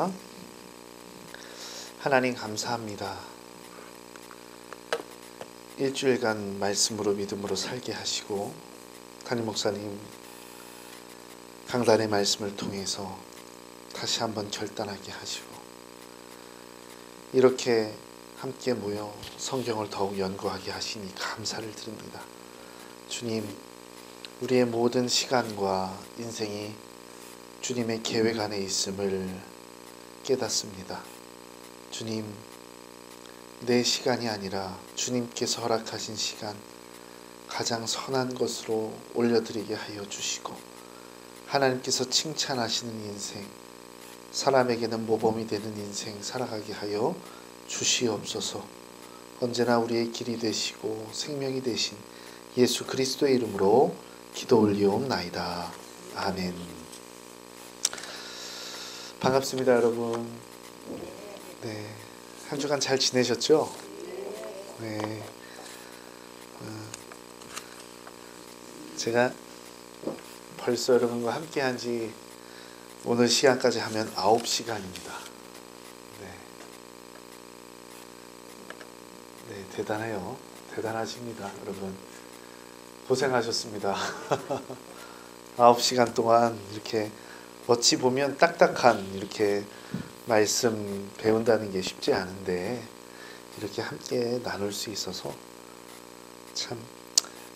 기도합니다. 하나님 감사합니다. 일주일간 말씀으로 믿음으로 살게 하시고 담임 목사님 강단의 말씀을 통해서 다시 한번 결단하게 하시고 이렇게 함께 모여 성경을 더욱 연구하게 하시니 감사를 드립니다. 주님, 우리의 모든 시간과 인생이 주님의 계획 안에 있음을 깨닫습니다. 주님, 내 시간이 아니라 주님께서 허락하신 시간 가장 선한 것으로 올려드리게 하여 주시고 하나님께서 칭찬하시는 인생, 사람에게는 모범이 되는 인생 살아가게 하여 주시옵소서. 언제나 우리의 길이 되시고 생명이 되신 예수 그리스도의 이름으로 기도 올리옵나이다. 아멘. 반갑습니다, 여러분. 네, 한 주간 잘 지내셨죠? 네. 제가 벌써 여러분과 함께 한 지 오늘 시간까지 하면 9시간입니다. 네, 대단해요. 대단하십니다, 여러분. 고생하셨습니다. 9시간 동안 이렇게 어찌 보면 딱딱한 이렇게 말씀 배운다는 게 쉽지 않은데 이렇게 함께 나눌 수 있어서 참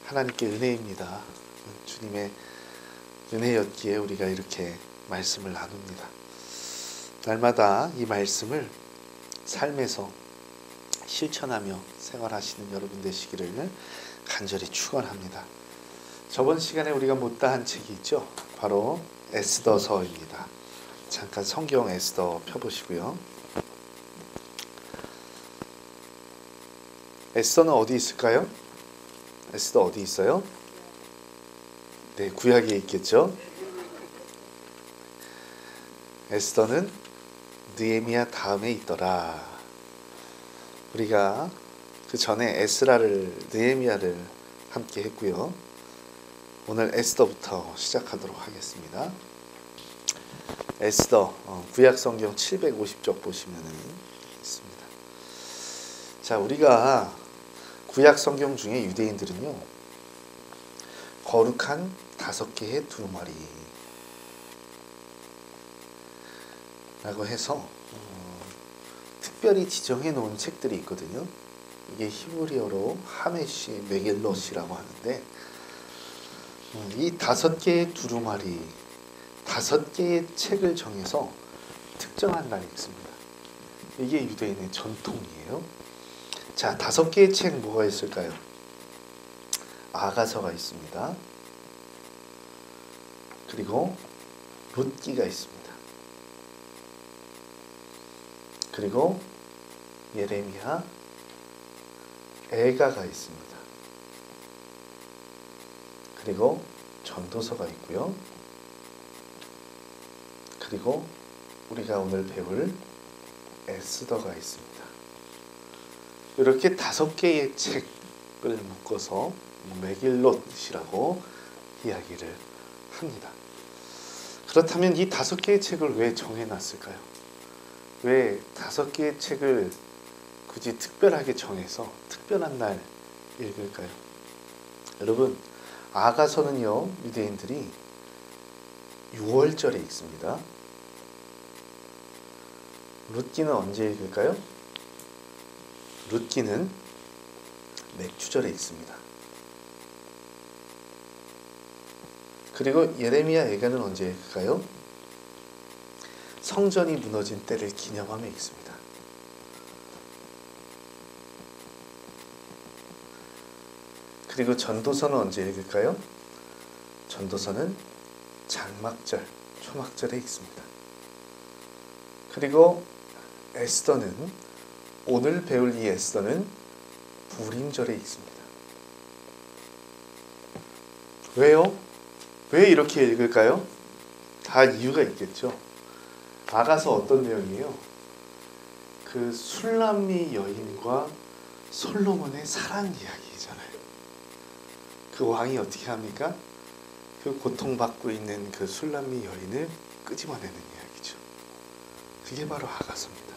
하나님께 은혜입니다. 주님의 은혜였기에 우리가 이렇게 말씀을 나눕니다. 날마다 이 말씀을 삶에서 실천하며 생활하시는 여러분 되시기를 간절히 축원합니다. 저번 시간에 우리가 못다한 책이 있죠. 바로 에스더서입니다. 잠깐 성경 에스더 펴보시고요. 에스더는 어디 있을까요? 에스더 어디 있어요? 네, 구약에 있겠죠. 에스더는 느헤미야 다음에 있더라. 우리가 그 전에 느헤미야를 함께 했고요. 오늘 에스더부터 시작하도록 하겠습니다. 에스더 구약 성경 750쪽 보시면은 있습니다. 자, 우리가 구약 성경 중에 유대인들은요, 거룩한 5개의 두루마리 라고 해서 특별히 지정해 놓은 책들이 있거든요. 이게 히브리어로 하메시 메길롯이라고 하는데 이 5개의 두루마리, 5개의 책을 정해서 특정한 날이 있습니다. 이게 유대인의 전통이에요. 자, 5개의 책 뭐가 있을까요? 아가서가 있습니다. 그리고 룻기가 있습니다. 그리고 예레미야, 에가가 있습니다. 그리고 전도서가 있고요. 그리고 우리가 오늘 배울 에스더가 있습니다. 이렇게 5개의 책을 묶어서 메길롯이라고 이야기를 합니다. 그렇다면 이 5개의 책을 왜 정해놨을까요? 왜 5개의 책을 굳이 특별하게 정해서 특별한 날 읽을까요? 여러분, 아가서는요, 유대인들이 6월절에 읽습니다. 룻기는 언제 읽을까요? 룻기는 맥주절에 읽습니다. 그리고 예레미야, 에가는 언제 읽을까요? 성전이 무너진 때를 기념하며 읽습니다. 그리고 전도서는 언제 읽을까요? 전도서는 장막절, 초막절에 읽습니다. 그리고 에스더는, 오늘 배울 이 에스더는 부림절에 읽습니다. 왜요? 왜 이렇게 읽을까요? 다 이유가 있겠죠. 아가서 어떤 내용이에요? 그 술람미 여인과 솔로몬의 사랑 이야기잖아요. 그 왕이 어떻게 합니까? 그 고통받고 있는 그 술람미 여인을 끄집어내는 이야기죠. 그게 바로 아가서입니다.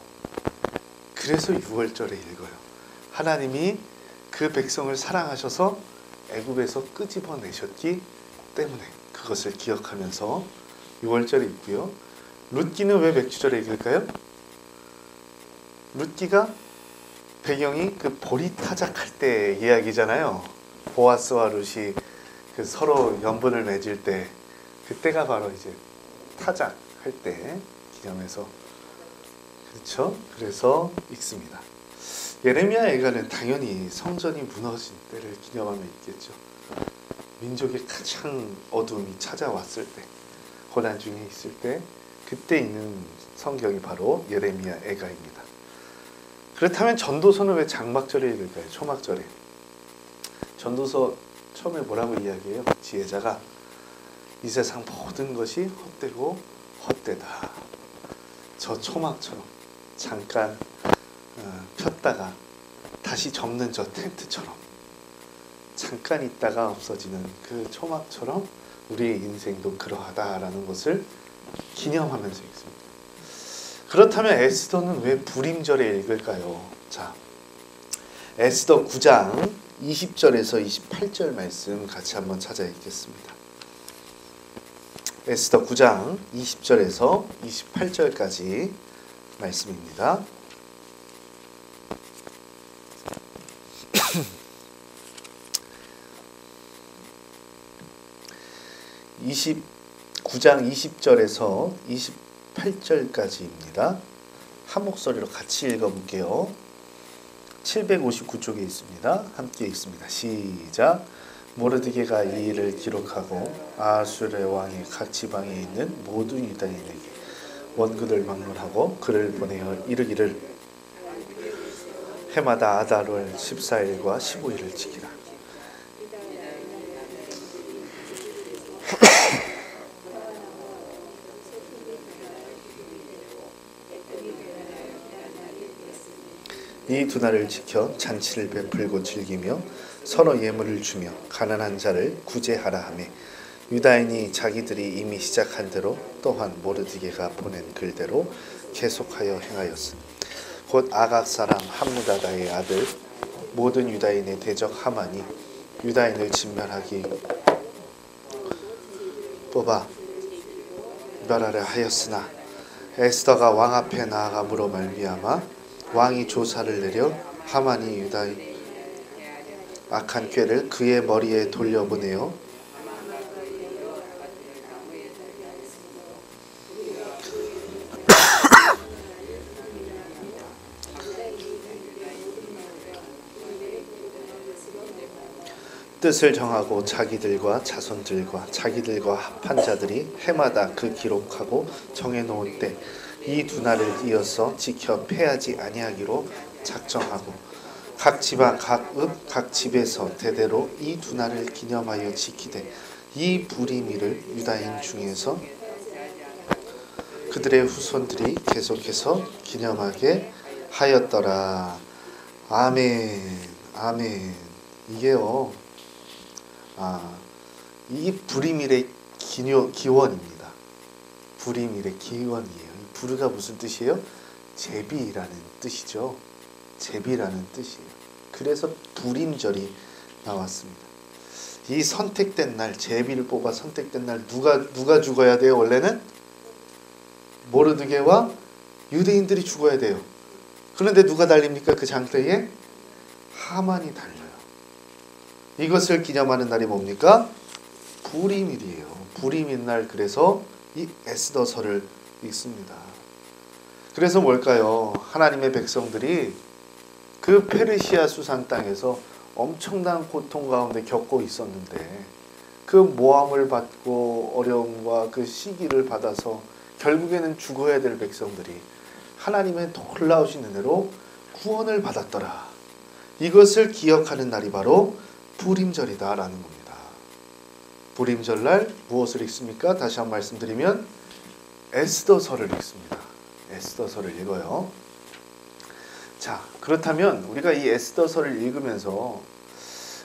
그래서 6월절에 읽어요. 하나님이 그 백성을 사랑하셔서 애굽에서 끄집어내셨기 때문에 그것을 기억하면서 6월절에 읽고요. 룻기는 왜 맥주절에 읽을까요? 룻기가 배경이 그 보리타작할 때 이야기잖아요. 보아스와 룻이 그 서로 연분을 맺을 때, 그때가 바로 이제 타작할 때 기념해서, 그렇죠? 그래서 읽습니다. 예레미야 애가는 당연히 성전이 무너진 때를 기념하며 있겠죠. 민족의 가장 어두움이 찾아왔을 때, 고난 중에 있을 때, 그때 있는 성경이 바로 예레미야 애가입니다. 그렇다면 전도서는 왜 장막절에 읽을까요? 초막절에. 전도서 처음에 뭐라고 이야기해요? 지혜자가 이 세상 모든 것이 헛되고 헛되다. 저 초막처럼 잠깐 폈다가 다시 접는 저 텐트처럼 잠깐 있다가 없어지는 그 초막처럼 우리의 인생도 그러하다라는 것을 기념하면서 읽습니다. 그렇다면 에스더는 왜 불임절에 읽을까요? 자, 에스더 9장 20절에서 28절 말씀 같이 한번 찾아 읽겠습니다. 에스더 9장 20절에서 28절까지 말씀입니다. 29장 20절에서 28절까지입니다. 한 목소리로 같이 읽어볼게요. 759쪽에 있습니다. 함께 읽습니다. 시작. 모르드게가 이 일을 기록하고 아수르 왕의 각 지방에 있는 모든 유다인에게 원군을 막론하고 그를 보내어 이르기를 해마다 아달월 14일과 15일을 지키라. 이 두 날을 지켜 잔치를 베풀고 즐기며 서로 예물을 주며 가난한 자를 구제하라 하며 유다인이 자기들이 이미 시작한 대로 또한 모르드게가 보낸 글대로 계속하여 행하였으니 곧 아각 사람 함무다다의 아들 모든 유다인의 대적 하만이 유다인을 진멸하기 뽑아 멸하려 하였으나 에스더가 왕 앞에 나아감으로 말미암아 왕이 조사를 내려 하만이 유다의 악한 꾀를 그의 머리에 돌려보내어 뜻을 정하고 자기들과 자손들과 자기들과 합한 자들이 해마다 그 기록하고 정해놓은 때 이 두 날을 이어서 지켜 패하지 아니하기로 작정하고 각 지방 각 읍 각 집에서 대대로 이 두 날을 기념하여 지키되 이 불임일을 유다인 중에서 그들의 후손들이 계속해서 기념하게 하였더라. 아멘. 아멘. 이게요. 이 불임일의 기원입니다. 불임일의 기원이에요. 부르가 무슨 뜻이에요? 제비라는 뜻이죠. 제비라는 뜻이에요. 그래서 불임절이 나왔습니다. 이 선택된 날, 제비를 뽑아 선택된 날 누가 죽어야 돼요? 원래는 모르드게와 유대인들이 죽어야 돼요. 그런데 누가 달립니까? 그 장터에 하만이 달려요. 이것을 기념하는 날이 뭡니까? 불임일이에요. 불임일 날 그래서 이 에스더서를 읽습니다. 그래서 뭘까요? 하나님의 백성들이 그 페르시아 수산 땅에서 엄청난 고통 가운데 겪고 있었는데 그 모함을 받고 어려움과 그 시기를 받아서 결국에는 죽어야 될 백성들이 하나님의 놀라우신 은혜로 구원을 받았더라. 이것을 기억하는 날이 바로 불임절이다라는 겁니다. 불임절날 무엇을 읽습니까? 다시 한번 말씀드리면 에스더서를 읽습니다. 에스더서를 읽어요. 자, 그렇다면 우리가 이 에스더서를 읽으면서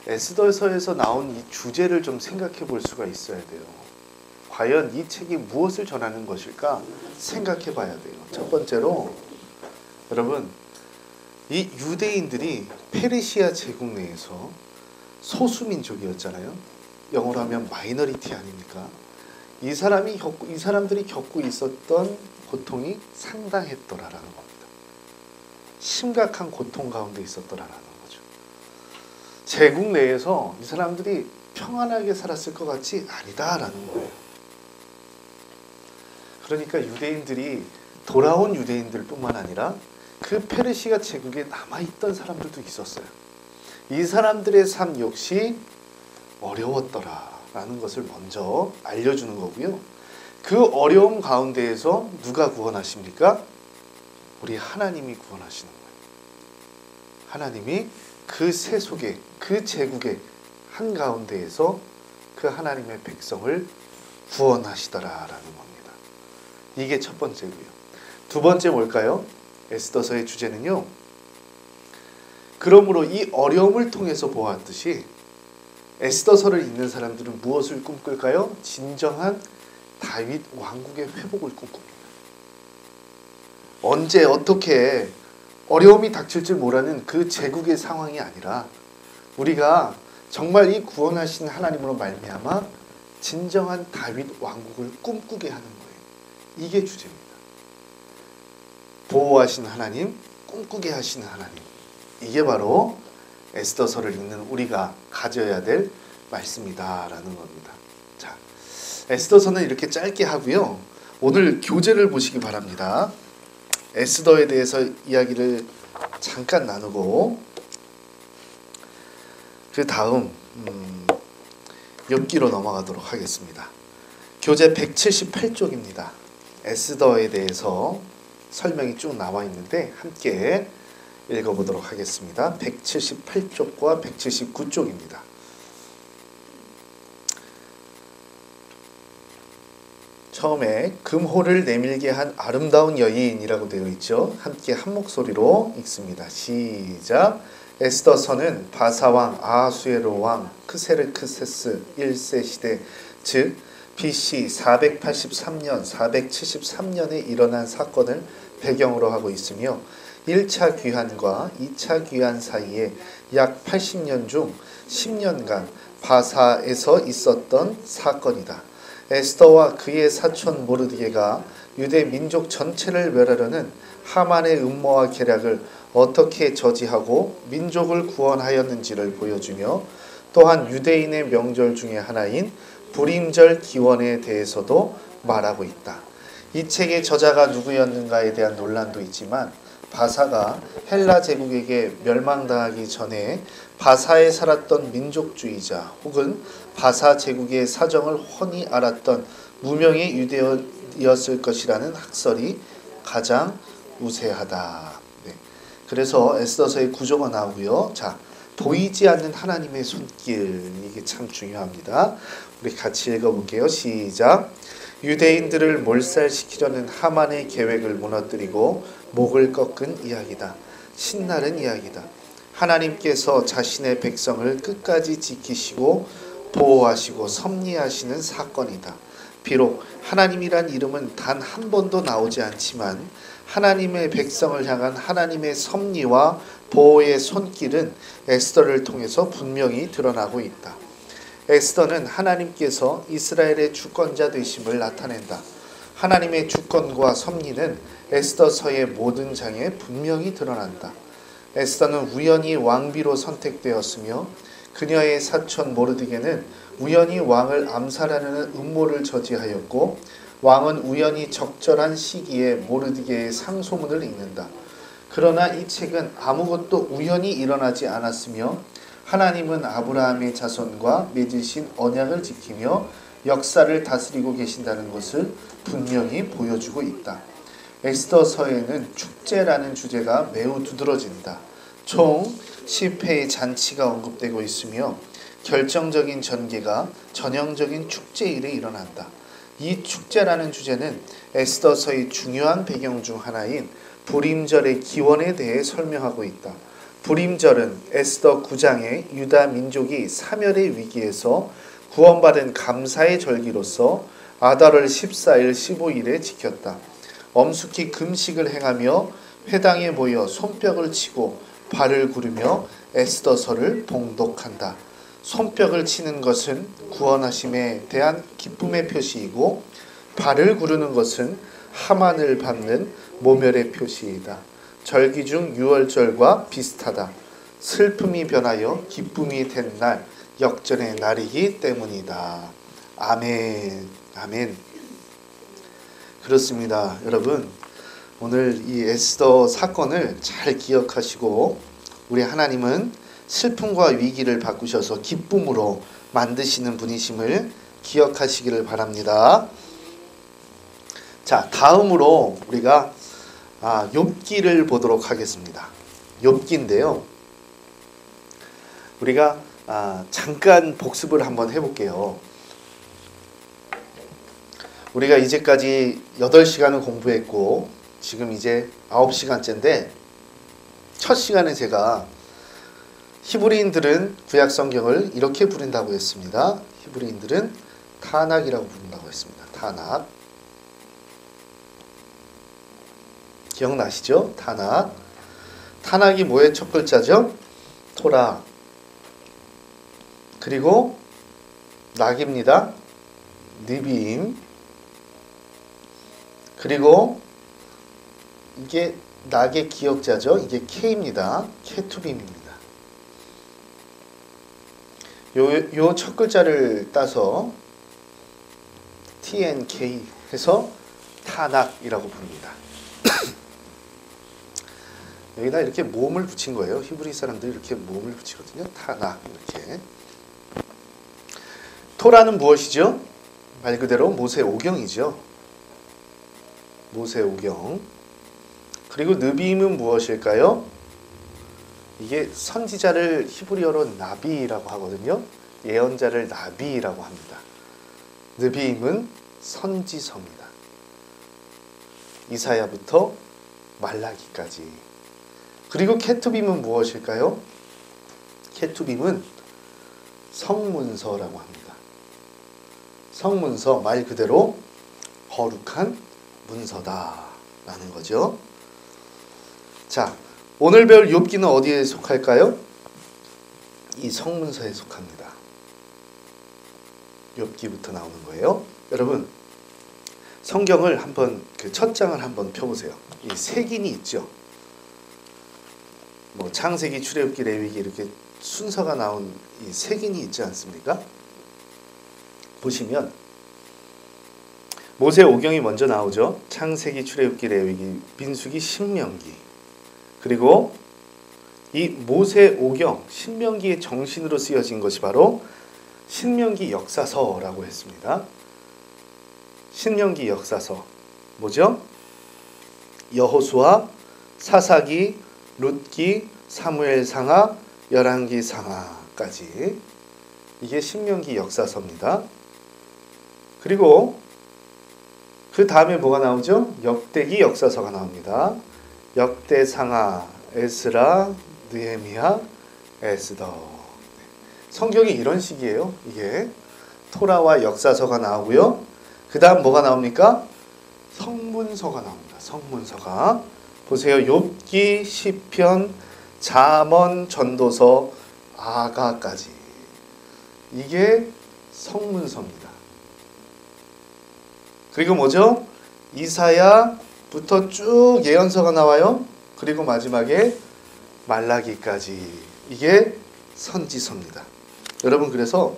에스더서에서 나온 이 주제를 좀 생각해 볼 수가 있어야 돼요. 과연 이 책이 무엇을 전하는 것일까 생각해 봐야 돼요. 첫 번째로 여러분, 이 유대인들이 페르시아 제국 내에서 소수민족이었잖아요. 영어로 하면 마이너리티 아닙니까? 이 사람들이 겪고 있었던 고통이 상당했더라라는 겁니다. 심각한 고통 가운데 있었더라라는 거죠. 제국 내에서 이 사람들이 평안하게 살았을 것 같지 아니다라는 거예요. 그러니까 유대인들이 돌아온 유대인들뿐만 아니라 그 페르시아 제국에 남아있던 사람들도 있었어요. 이 사람들의 삶 역시 어려웠더라라는 것을 먼저 알려주는 거고요. 그 어려움 가운데에서 누가 구원하십니까? 우리 하나님이 구원하시는 거예요. 하나님이 그 세속에, 그 제국의 한가운데에서 그 하나님의 백성을 구원하시더라라는 겁니다. 이게 첫 번째고요. 두 번째 뭘까요? 에스더서의 주제는요. 그러므로 이 어려움을 통해서 보았듯이 에스더서를 읽는 사람들은 무엇을 꿈꿀까요? 진정한 다윗 왕국의 회복을 꿈꿉니다. 언제 어떻게 어려움이 닥칠 줄 모르는 그 제국의 상황이 아니라 우리가 정말 이 구원하신 하나님으로 말미암아 진정한 다윗 왕국을 꿈꾸게 하는 거예요. 이게 주제입니다. 보호하신 하나님, 꿈꾸게 하시는 하나님. 이게 바로 에스더서를 읽는 우리가 가져야 될 말씀이다라는 겁니다. 자, 에스더서는 이렇게 짧게 하고요. 오늘 교재를 보시기 바랍니다. 에스더에 대해서 이야기를 잠깐 나누고 그 다음 엽기로 넘어가도록 하겠습니다. 교재 178쪽입니다. 에스더에 대해서 설명이 쭉 나와 있는데 함께 읽어보도록 하겠습니다. 178쪽과 179쪽입니다. 처음에 금호를 내밀게 한 아름다운 여인이라고 되어 있죠. 함께 한 목소리로 읽습니다. 시작. 에스더서는 바사왕 아하수에로 왕 크세르크세스 1세 시대 즉 BC 483년 473년에 일어난 사건을 배경으로 하고 있으며 1차 귀환과 2차 귀환 사이에 약 80년 중 10년간 바사에서 있었던 사건이다. 에스더와 그의 사촌 모르드게가 유대 민족 전체를 멸하려는 하만의 음모와 계략을 어떻게 저지하고 민족을 구원하였는지를 보여주며 또한 유대인의 명절 중에 하나인 불임절 기원에 대해서도 말하고 있다. 이 책의 저자가 누구였는가에 대한 논란도 있지만 바사가 헬라 제국에게 멸망당하기 전에 바사에 살았던 민족주의자 혹은 바사 제국의 사정을 훤히 알았던 무명의 유대인이었을 것이라는 학설이 가장 우세하다. 네. 그래서 에스더서의 구조가 나오고요. 자, 보이지 않는 하나님의 손길, 이게 참 중요합니다. 우리 같이 읽어볼게요. 시작. 유대인들을 몰살시키려는 하만의 계획을 무너뜨리고 목을 꺾은 이야기다. 신나는 이야기다. 하나님께서 자신의 백성을 끝까지 지키시고 보호하시고 섭리하시는 사건이다. 비록 하나님이란 이름은 단 한 번도 나오지 않지만 하나님의 백성을 향한 하나님의 섭리와 보호의 손길은 에스더를 통해서 분명히 드러나고 있다. 에스더는 하나님께서 이스라엘의 주권자 되심을 나타낸다. 하나님의 주권과 섭리는 에스더서의 모든 장에 분명히 드러난다. 에스더는 우연히 왕비로 선택되었으며 그녀의 사촌 모르드게는 우연히 왕을 암살하려는 음모를 저지하였고 왕은 우연히 적절한 시기에 모르드게의 상소문을 읽는다. 그러나 이 책은 아무것도 우연히 일어나지 않았으며 하나님은 아브라함의 자손과 맺으신 언약을 지키며 역사를 다스리고 계신다는 것을 분명히 보여주고 있다. 에스더서에는 축제라는 주제가 매우 두드러진다. 총 10회의 잔치가 언급되고 있으며 결정적인 전개가 전형적인 축제일에 일어난다. 이 축제라는 주제는 에스더서의 중요한 배경 중 하나인 불임절의 기원에 대해 설명하고 있다. 불임절은 에스더 9장의 유다 민족이 사멸의 위기에서 구원받은 감사의 절기로서 아달월 14일 15일에 지켰다. 엄숙히 금식을 행하며 회당에 모여 손뼉을 치고 발을 구르며 에스더서를 봉독한다. 손뼉을 치는 것은 구원하심에 대한 기쁨의 표시이고 발을 구르는 것은 하만을 밟는 모멸의 표시이다. 절기 중 유월절과 비슷하다. 슬픔이 변하여 기쁨이 된 날, 역전의 날이기 때문이다. 아멘. 아멘. 그렇습니다. 여러분, 오늘 이 에스더 사건을 잘 기억하시고 우리 하나님은 슬픔과 위기를 바꾸셔서 기쁨으로 만드시는 분이심을 기억하시기를 바랍니다. 자, 다음으로 우리가 욥기를 보도록 하겠습니다. 욥기인데요. 우리가 잠깐 복습을 한번 해볼게요. 우리가 이제까지 8시간을 공부했고 지금 이제 9시간째인데 첫 시간에 제가 히브리인들은 구약 성경을 이렇게 부른다고 했습니다. 히브리인들은 타낙이라고 부른다고 했습니다. 타낙. 기억나시죠? 타낙. 타낙이 뭐의 첫 글자죠? 토라. 그리고 낙입니다. 느비임. 그리고 이게 낙의 기억자죠. 이게 K입니다. 케투빔입니다. 요 첫 글자를 따서 TNK 해서 타낙이라고 부릅니다. 여기다 이렇게 모음을 붙인 거예요. 히브리 사람들이 이렇게 모음을 붙이거든요. 타낙 이렇게. 토라는 무엇이죠? 말 그대로 모세오경이죠. 모세오경. 그리고 느비임은 무엇일까요? 이게 선지자를 히브리어로 나비라고 하거든요. 예언자를 나비라고 합니다. 느비임은 선지서입니다. 이사야부터 말라기까지. 그리고 케투빔은 무엇일까요? 케투빔은 성문서라고 합니다. 성문서, 말 그대로 거룩한 문서다라는 거죠. 자, 오늘 배울 욥기는 어디에 속할까요? 이 성문서에 속합니다. 욥기부터 나오는 거예요. 여러분, 성경을 한번 그 첫 장을 한번 펴보세요. 이 색인이 있죠. 뭐 창세기, 출애굽기, 레위기 이렇게 순서가 나온 이 색인이 있지 않습니까? 보시면 모세오경이 먼저 나오죠. 창세기, 출애굽기, 레위기, 민수기, 신명기. 그리고 이 모세오경, 신명기의 정신으로 쓰여진 것이 바로 신명기 역사서라고 했습니다. 신명기 역사서 뭐죠? 여호수아, 사사기, 룻기, 사무엘상하, 열왕기상하까지 이게 신명기 역사서입니다. 그리고 그 다음에 뭐가 나오죠? 역대기 역사서가 나옵니다. 역대상하, 에스라, 느헤미야, 에스더. 성경이 이런 식이에요. 이게 토라와 역사서가 나오고요. 그 다음 뭐가 나옵니까? 성문서가 나옵니다. 성문서가. 보세요. 욥기, 시편, 잠언, 전도서, 아가까지. 이게 성문서입니다. 그리고 뭐죠? 이사야부터 쭉 예언서가 나와요. 그리고 마지막에 말라기까지. 이게 선지서입니다. 여러분, 그래서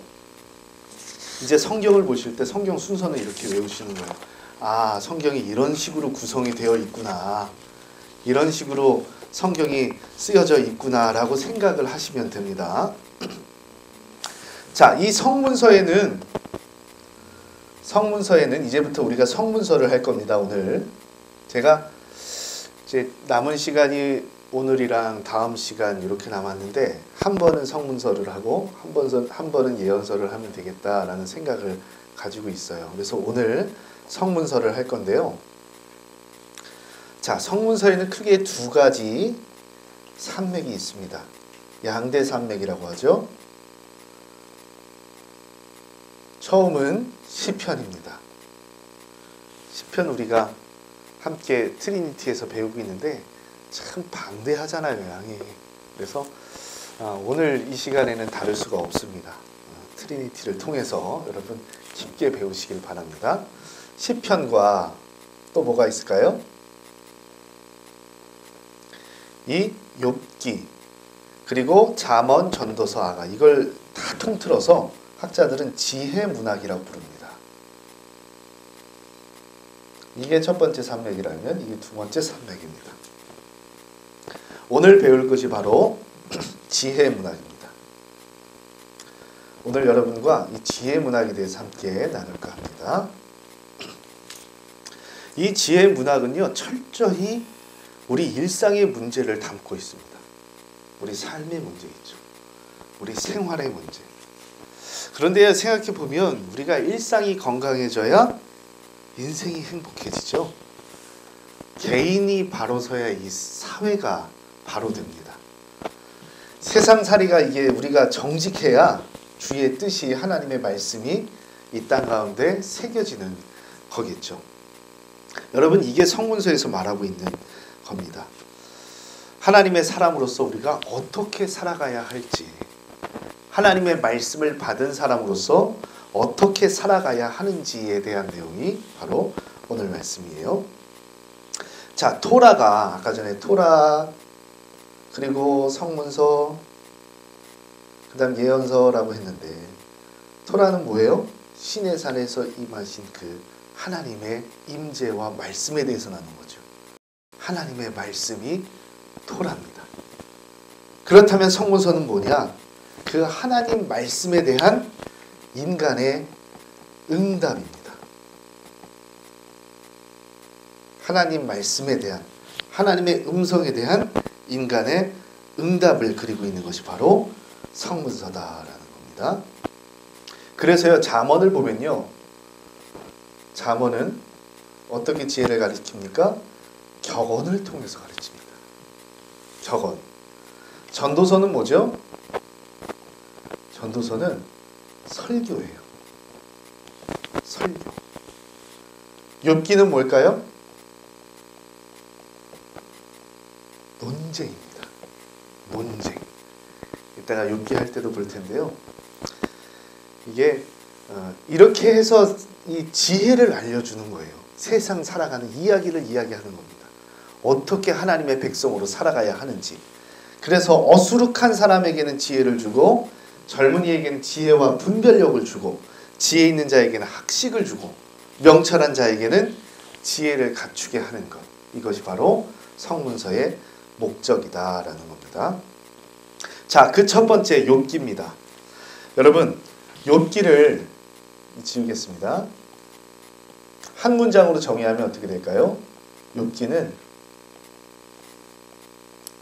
이제 성경을 보실 때 성경 순서는 이렇게 외우시는 거예요. 아, 성경이 이런 식으로 구성이 되어 있구나. 이런 식으로 성경이 쓰여져 있구나라고 생각을 하시면 됩니다. 자, 이 성문서에는 이제부터 우리가 성문서를 할 겁니다. 오늘 제가 이제 남은 시간이 오늘이랑 다음 시간 이렇게 남았는데 한 번은 성문서를 하고 한 번은 예언서를 하면 되겠다라는 생각을 가지고 있어요. 그래서 오늘 성문서를 할 건데요. 자, 성문서에는 크게 두 가지 산맥이 있습니다. 양대 산맥이라고 하죠. 처음은 시편입니다. 시편 우리가 함께 트리니티에서 배우고 있는데 참 방대하잖아요, 양이. 그래서 오늘 이 시간에는 다룰 수가 없습니다. 트리니티를 통해서 여러분 깊게 배우시길 바랍니다. 시편과 또 뭐가 있을까요? 이 욥기, 그리고 잠언, 전도서, 아가, 이걸 다 통틀어서 학자들은 지혜 문학이라고 부릅니다. 이게 첫 번째 산맥이라면 이게 두 번째 산맥입니다. 오늘 배울 것이 바로 지혜 문학입니다. 오늘 여러분과 이 지혜 문학에 대해서 함께 나눌까 합니다. 이 지혜 문학은요, 철저히 우리 일상의 문제를 담고 있습니다. 우리 삶의 문제이죠. 우리 생활의 문제. 그런데 생각해 보면 우리가 일상이 건강해져야 인생이 행복해지죠. 개인이 바로 서야 이 사회가 바로 됩니다. 세상살이가 이게 우리가 정직해야 주의 뜻이, 하나님의 말씀이 이 땅 가운데 새겨지는 거겠죠. 여러분, 이게 성문서에서 말하고 있는 겁니다. 하나님의 사람으로서 우리가 어떻게 살아가야 할지, 하나님의 말씀을 받은 사람으로서 어떻게 살아가야 하는지에 대한 내용이 바로 오늘 말씀이에요. 자, 토라가 아까 전에 토라, 그리고 성문서, 그 다음 예언서라고 했는데, 토라는 뭐예요? 신의 산에서 임하신 그 하나님의 임재와 말씀에 대해서 나누는 거죠. 하나님의 말씀이 토라입니다. 그렇다면 성문서는 뭐냐? 그 하나님 말씀에 대한 인간의 응답입니다. 하나님 말씀에 대한, 하나님의 음성에 대한 인간의 응답을 그리고 있는 것이 바로 성문서다라는 겁니다. 그래서요, 잠언을 보면요, 잠언은 어떻게 지혜를 가르칩니까? 격언을 통해서 가르칩니다. 격언. 전도서는 뭐죠? 전도서는 설교예요. 설교. 욥기는 뭘까요? 논쟁입니다. 논쟁. 이따가 욥기 할 때도 볼 텐데요. 이게 이렇게 해서 이 지혜를 알려주는 거예요. 세상 살아가는 이야기를 이야기하는 겁니다. 어떻게 하나님의 백성으로 살아가야 하는지. 그래서 어수룩한 사람에게는 지혜를 주고, 젊은이에게는 지혜와 분별력을 주고, 지혜 있는 자에게는 학식을 주고, 명철한 자에게는 지혜를 갖추게 하는 것. 이것이 바로 성문서의 목적이다라는 겁니다. 자, 그 첫 번째 욥기입니다. 여러분, 욥기를 지우겠습니다. 한 문장으로 정의하면 어떻게 될까요? 욥기는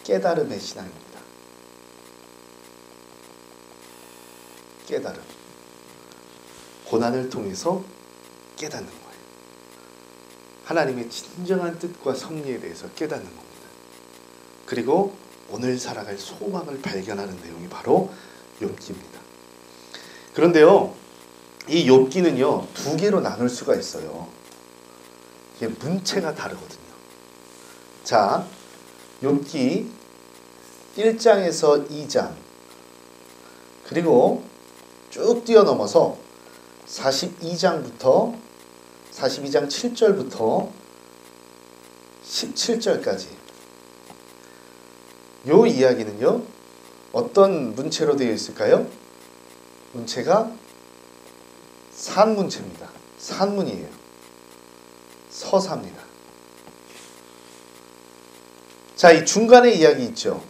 깨달음의 신앙입니다. 깨달음. 고난을 통해서 깨닫는 거예요. 하나님의 진정한 뜻과 섭리에 대해서 깨닫는 겁니다. 그리고 오늘 살아갈 소망을 발견하는 내용이 바로 욥기입니다. 그런데요, 이 욥기는요, 두 개로 나눌 수가 있어요. 이게 문체가 다르거든요. 자, 욥기 1장에서 2장, 그리고 쭉 뛰어넘어서 42장부터 42장 7절부터 17절까지 요 이야기는요, 어떤 문체로 되어 있을까요? 문체가 산문체입니다. 산문이에요. 서사입니다. 자, 이 중간에 이야기 있죠.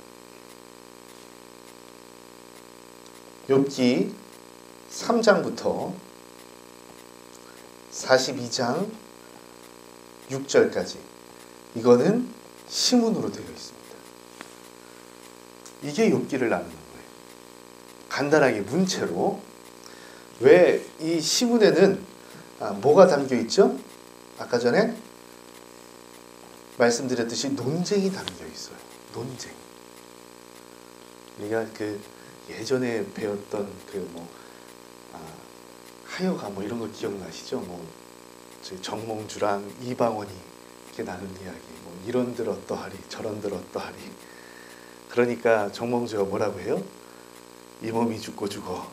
욥기 3장부터 42장 6절까지 이거는 시문으로 되어 있습니다. 이게 욥기를 나누는 거예요. 간단하게 문체로. 왜 이 시문에는 뭐가 담겨 있죠? 아까 전에 말씀드렸듯이 논쟁이 담겨 있어요. 논쟁. 우리가 그 예전에 배웠던 그 하여가 이런 거 기억나시죠? 저희 정몽주랑 이방원이 이렇게 나눈 이야기, 뭐 이런들 어떠하리 저런들 어떠하리. 그러니까 정몽주가 뭐라고 해요? 이 몸이 죽고 죽어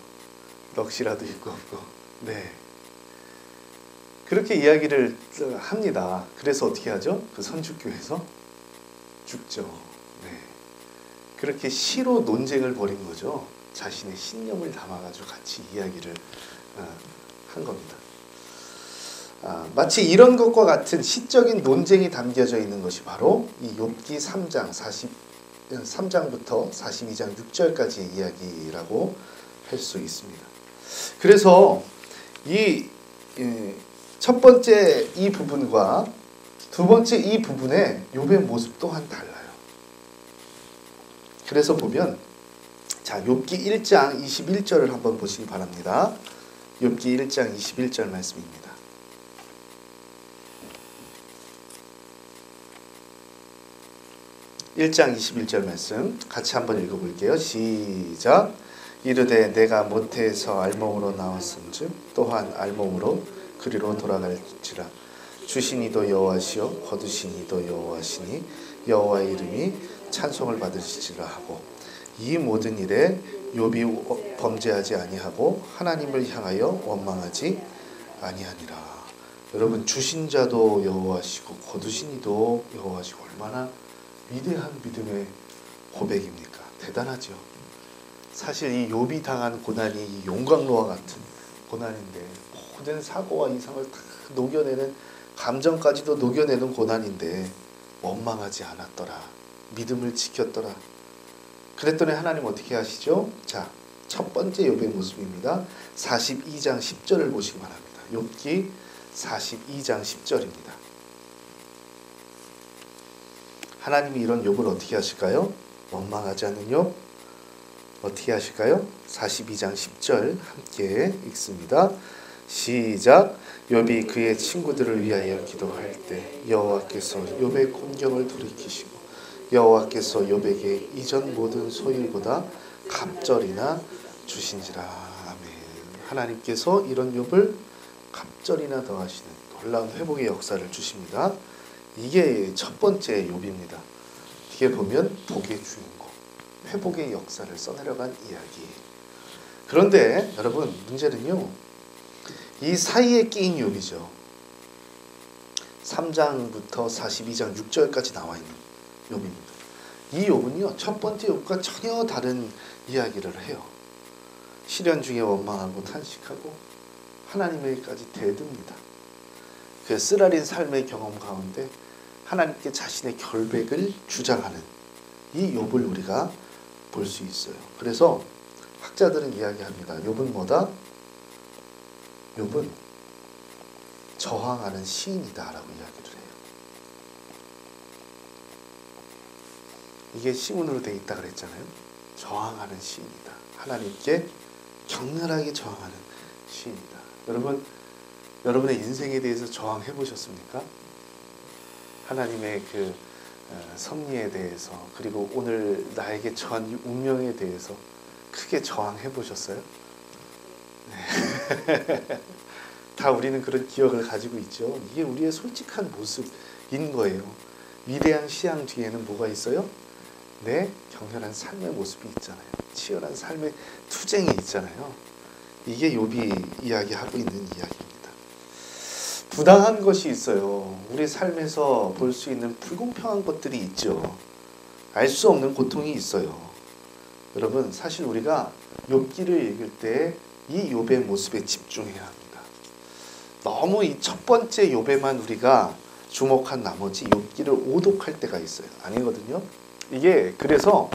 넋이라도 있고 없고. 네, 그렇게 이야기를 합니다. 그래서 어떻게 하죠? 그 선축교에서 죽죠. 네, 그렇게 시로 논쟁을 벌인 거죠. 자신의 신념을 담아가지고 같이 이야기를 한 겁니다. 마치 이런 것과 같은 시적인 논쟁이 담겨져 있는 것이 바로 이 욥기 3장 43장부터 42장 6절까지의 이야기라고 할 수 있습니다. 그래서 이 첫 번째 이 부분과 두 번째 이 부분의 욥의 모습 또한 달라요. 그래서 보면 자, 욥기 1장 21절을 한번 보시기 바랍니다. 욥기 1장 21절 말씀입니다. (1장 21절) 말씀 같이 한번 읽어볼게요. 시작. 이르되 내가 모태에서 알몸으로 나왔은즉 또한 알몸으로 그리로 돌아갈지라. 주신 이도 여호와시요 거두신 이도 여호와시니 여호와의 이름이 찬송을 받으시리라 하고, 이 모든 일에 욥이 범죄하지 아니하고 하나님을 향하여 원망하지 아니하니라. 여러분, 주신 자도 여호와시고 거두신 이도 여호와시고 얼마나 위대한 믿음의 고백입니까? 대단하죠. 사실 이 욥이 당한 고난이 이 용광로와 같은 고난인데, 모든 사고와 이상을 다 녹여내는, 감정까지도 녹여내는 고난인데 원망하지 않았더라. 믿음을 지켰더라. 그랬더니 하나님 어떻게 하시죠? 자, 첫 번째 욥의 모습입니다. 42장 10절을 보시기 바랍니다. 욥기 42장 10절입니다. 하나님이 이런 욥을 어떻게 하실까요? 원망하지 않는 욥 어떻게 하실까요? 42장 10절 함께 읽습니다. 시작. 욥이 그의 친구들을 위하여 기도할 때 여호와께서 욥의 곤경을 돌이키시고 여호와께서 욥에게 이전 모든 소유보다 갑절이나 주신지라. 아멘. 하나님께서 이런 욥을 갑절이나 더하시는 놀라운 회복의 역사를 주십니다. 이게 첫 번째 욥입니다. 뒤에 보면 복의 주인공, 회복의 역사를 써내려간 이야기. 그런데 여러분, 문제는요, 이 사이에 끼인 욥이죠. 3장부터 42장 6절까지 나와 있는 욥입니다. 이 욥은요, 첫 번째 욥과 전혀 다른 이야기를 해요. 시련 중에 원망하고 탄식하고 하나님에게까지 대듭니다. 그 쓰라린 삶의 경험 가운데 하나님께 자신의 결백을 주장하는 이 욥을 우리가 볼 수 있어요. 그래서 학자들은 이야기합니다. 욥은 뭐다? 욥은 저항하는 시인이다라고 이야기를 해요. 이게 시문으로 되어 있다 그랬잖아요. 저항하는 시인이다. 하나님께 격렬하게 저항하는 시인이다. 여러분, 여러분의 인생에 대해서 저항해 보셨습니까? 하나님의 그 섭리에 대해서, 그리고 오늘 나에게 처한 운명에 대해서 크게 저항해 보셨어요? 네. 다 우리는 그런 기억을 가지고 있죠. 이게 우리의 솔직한 모습인 거예요. 위대한 시향 뒤에는 뭐가 있어요? 내 격렬한 삶의 모습이 있잖아요. 치열한 삶의 투쟁이 있잖아요. 이게 욥이 이야기하고 있는 이야기입니다. 부당한 것이 있어요. 우리 삶에서 볼 수 있는 불공평한 것들이 있죠. 알 수 없는 고통이 있어요. 여러분, 사실 우리가 욥기를 읽을 때 이 욥의 모습에 집중해야 합니다. 너무 이 첫 번째 욥에만 우리가 주목한 나머지 욥기를 오독할 때가 있어요. 아니거든요. 이게 그래서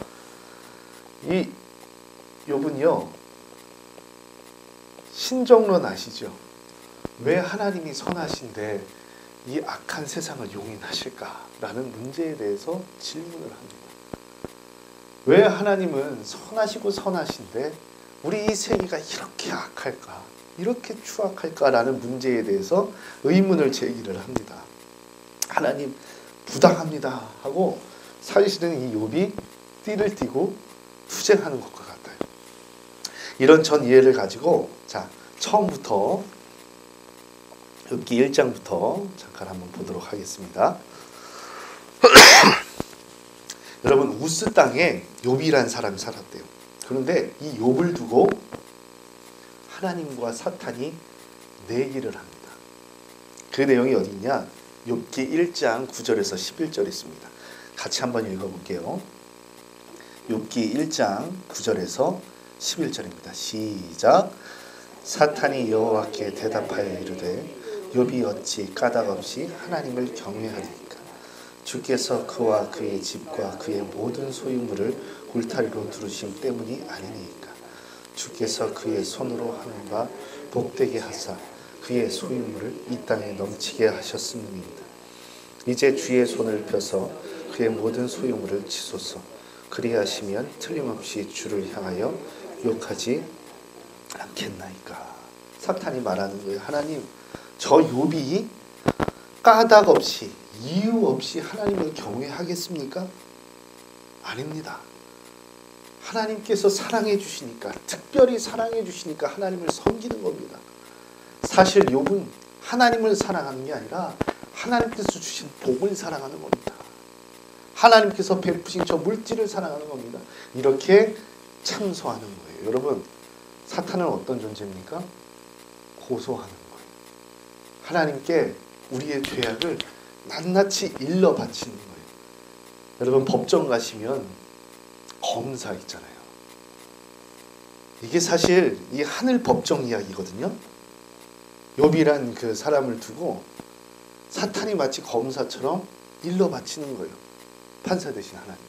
이 욥은요, 신정론 아시죠? 왜 하나님이 선하신데 이 악한 세상을 용인하실까라는 문제에 대해서 질문을 합니다. 왜 하나님은 선하시고 선하신데 우리 이 세계가 이렇게 악할까, 이렇게 추악할까라는 문제에 대해서 의문을 제기를 합니다. 하나님 부당합니다 하고 사실은 이 욥이 띠를 띠고 투쟁하는 것과 같아요. 이런 전 이해를 가지고 자, 처음부터 욥기 1장부터 잠깐 한번 보도록 하겠습니다. 여러분, 우스 땅에 욥이라는 사람이 살았대요. 그런데 이 욥을 두고 하나님과 사탄이 내기를 합니다. 그 내용이 어디 있냐? 욥기 1장 9절에서 11절 있습니다. 같이 한번 읽어볼게요. 욥기 1장 9절에서 11절입니다. 시작. 사탄이 여호와께 대답하여 이르되 욥이 어찌 까닭없이 하나님을 경외하리까? 주께서 그와 그의 집과 그의 모든 소유물을 울타리로 두르심 때문이 아니니까. 주께서 그의 손으로 하는 바 복되게 하사 그의 소유물을 이 땅에 넘치게 하셨음입니다. 이제 주의 손을 펴서 그의 모든 소유물을 치소서. 그리하시면 틀림없이 주를 향하여 욕하지 않겠나이까. 사탄이 말하는 거예요. 하나님, 저 욥이 까닭 없이 이유 없이 하나님을 경외하겠습니까? 아닙니다. 하나님께서 사랑해 주시니까, 특별히 사랑해 주시니까 하나님을 섬기는 겁니다. 사실 욥은 하나님을 사랑하는 게 아니라 하나님께서 주신 복을 사랑하는 겁니다. 하나님께서 베푸신 저 물질을 사랑하는 겁니다. 이렇게 참소하는 거예요. 여러분, 사탄은 어떤 존재입니까? 고소하는 거예요. 하나님께 우리의 죄악을 낱낱이 일러 바치는 거예요. 여러분, 법정 가시면 검사 있잖아요. 이게 사실 이 하늘 법정 이야기거든요. 욥이란 그 사람을 두고 사탄이 마치 검사처럼 일러 바치는 거예요. 판사 되신 하나님.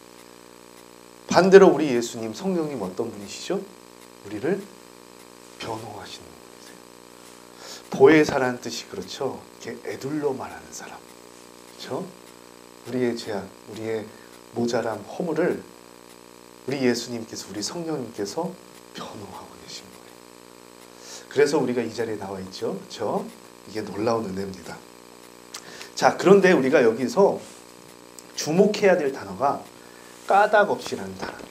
반대로 우리 예수님, 성령님 어떤 분이시죠? 우리를 변호하시는 분이세요. 보혜사라는 뜻이 그렇죠. 이렇게 애둘러 말하는 사람. 그렇죠? 우리의 죄악, 우리의 모자람, 허물을 우리 예수님께서, 우리 성령님께서 변호하고 계신 거예요. 그래서 우리가 이 자리에 나와 있죠. 그렇죠? 이게 놀라운 은혜입니다. 자, 그런데 우리가 여기서 주목해야 될 단어가 까닭없이라는 단어입니다.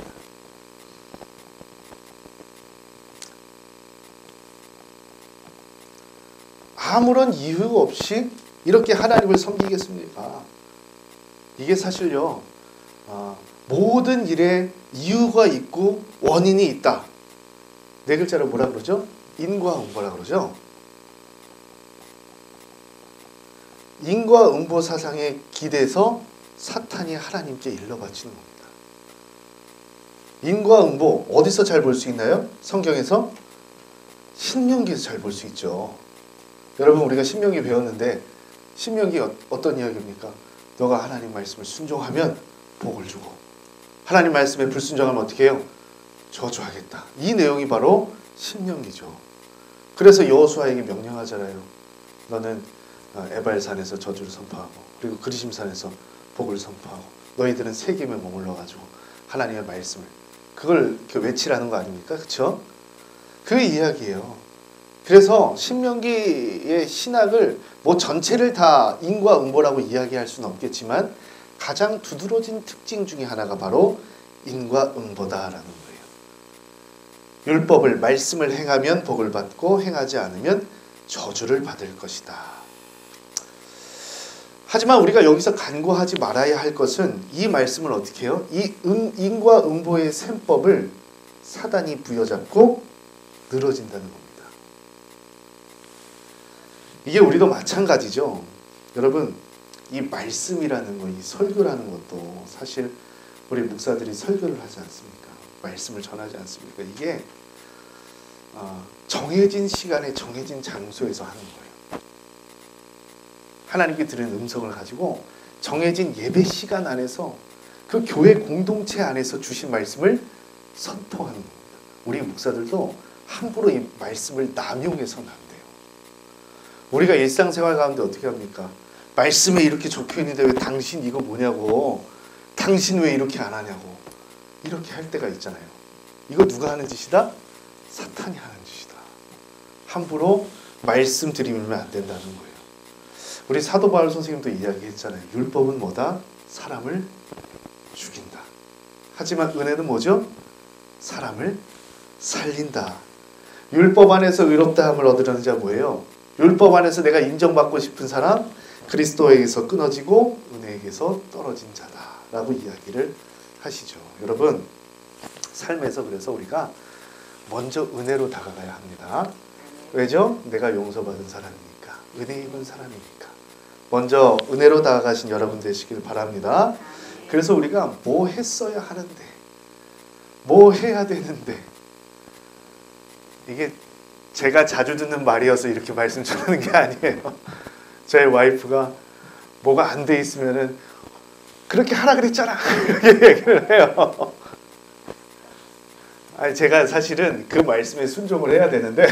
아무런 이유 없이 이렇게 하나님을 섬기겠습니까? 이게 사실요, 모든 일에 이유가 있고 원인이 있다. 네 글자로 뭐라 그러죠? 인과응보라 그러죠. 인과응보 사상에 기대서 사탄이 하나님께 일러 바치는 겁니다. 인과응보 어디서 잘 볼 수 있나요? 성경에서? 신명기에서 잘 볼 수 있죠. 여러분, 우리가 신명기 배웠는데 신명기 어떤 이야기입니까? 너가 하나님 말씀을 순종하면 복을 주고 하나님 말씀에 불순종하면 어떻게 해요? 저주하겠다. 이 내용이 바로 신명기죠. 그래서 여호수아에게 명령하잖아요. 너는 에발산에서 저주를 선포하고 그리고 그리심산에서 복을 선포하고 너희들은 세겜에 머물러가지고 하나님의 말씀을 그걸 외치라는 거 아닙니까? 그렇죠? 그 이야기예요. 그래서 신명기의 신학을 뭐 전체를 다 인과응보라고 이야기할 수는 없겠지만 가장 두드러진 특징 중에 하나가 바로 인과응보다라는 거예요. 율법을, 말씀을 행하면 복을 받고 행하지 않으면 저주를 받을 것이다. 하지만 우리가 여기서 간과하지 말아야 할 것은 이 말씀을 어떻게 해요? 이 인과응보의 셈법을 사단이 부여잡고 늘어진다는 겁니다. 이게 우리도 마찬가지죠. 여러분, 이 말씀이라는 거, 이 설교라는 것도 사실 우리 목사들이 설교를 하지 않습니까? 말씀을 전하지 않습니까? 이게 정해진 시간에 정해진 장소에서 하는 거예요. 하나님께 들은 음성을 가지고 정해진 예배 시간 안에서 그 교회 공동체 안에서 주신 말씀을 선포하는 겁니다. 우리 목사들도 함부로 이 말씀을 남용해서는 안 돼요. 우리가 일상생활 가운데 어떻게 합니까? 말씀에 이렇게 적혀있는데 왜 당신 이거 뭐냐고, 당신 왜 이렇게 안 하냐고 이렇게 할 때가 있잖아요. 이거 누가 하는 짓이다? 사탄이 하는 짓이다. 함부로 말씀드리면 안 된다는 거예요. 우리 사도 바울 선생님도 이야기했잖아요. 율법은 뭐다? 사람을 죽인다. 하지만 은혜는 뭐죠? 사람을 살린다. 율법 안에서 의롭다함을 얻으려는 자 뭐예요? 율법 안에서 내가 인정받고 싶은 사람, 그리스도에게서 끊어지고 은혜에게서 떨어진 자다라고 이야기를 하시죠. 여러분, 삶에서 그래서 우리가 먼저 은혜로 다가가야 합니다. 왜죠? 내가 용서받은 사람이니까, 은혜 입은 사람이니까. 먼저 은혜로 다가가신 여러분 되시길 바랍니다. 그래서 우리가 뭐 했어야 하는데, 뭐 해야 되는데, 이게 제가 자주 듣는 말이어서 이렇게 말씀 드리는 게 아니에요. 저희 와이프가 뭐가 안 돼 있으면은 그렇게 하라 그랬잖아 이렇게 얘기를 해요. 아니, 제가 사실은 그 말씀에 순종을 해야 되는데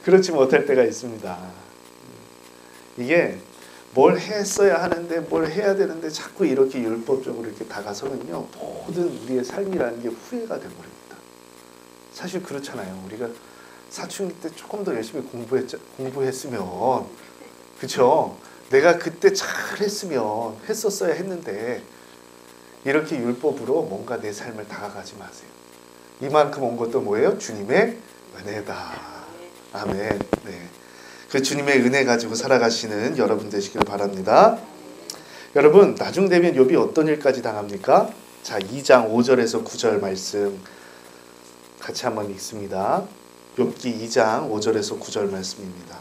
그렇지 못할 때가 있습니다. 이게 뭘 했어야 하는데, 뭘 해야 되는데 자꾸 이렇게 율법적으로 이렇게 다가서면요, 모든 우리의 삶이라는 게 후회가 돼버립니다. 사실 그렇잖아요. 우리가 사춘기 때 조금 더 열심히 공부했으면, 그렇죠? 내가 그때 잘했으면, 했었어야 했는데, 이렇게 율법으로 뭔가 내 삶을 다가가지 마세요. 이만큼 온 것도 뭐예요? 주님의 은혜다. 아멘. 네. 그 주님의 은혜 가지고 살아가시는 여러분 되시길 바랍니다. 여러분, 나중 되면 욥이 어떤 일까지 당합니까? 자, 2장 5절에서 9절 말씀 같이 한번 읽습니다. 욥기 2장 5절에서 9절 말씀입니다.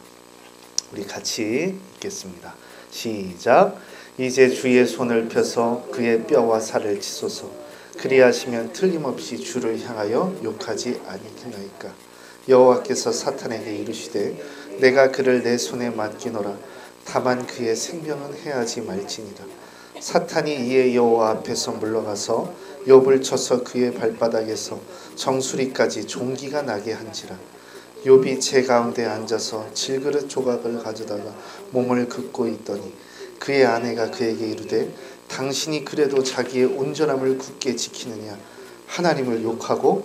우리 같이 읽겠습니다. 시작. 이제 주의 손을 펴서 그의 뼈와 살을 치소서. 그리하시면 틀림없이 주를 향하여 욕하지 아니하리이까. 여호와께서 사탄에게 이르시되 내가 그를 내 손에 맡기노라. 다만 그의 생명은 해하지 말지니라. 사탄이 이에 여호와 앞에서 물러가서 욥을 쳐서 그의 발바닥에서 정수리까지 종기가 나게 한지라. 욥이 제 가운데 앉아서 질그릇 조각을 가져다가 몸을 긋고 있더니 그의 아내가 그에게 이르되 당신이 그래도 자기의 온전함을 굳게 지키느냐. 하나님을 욕하고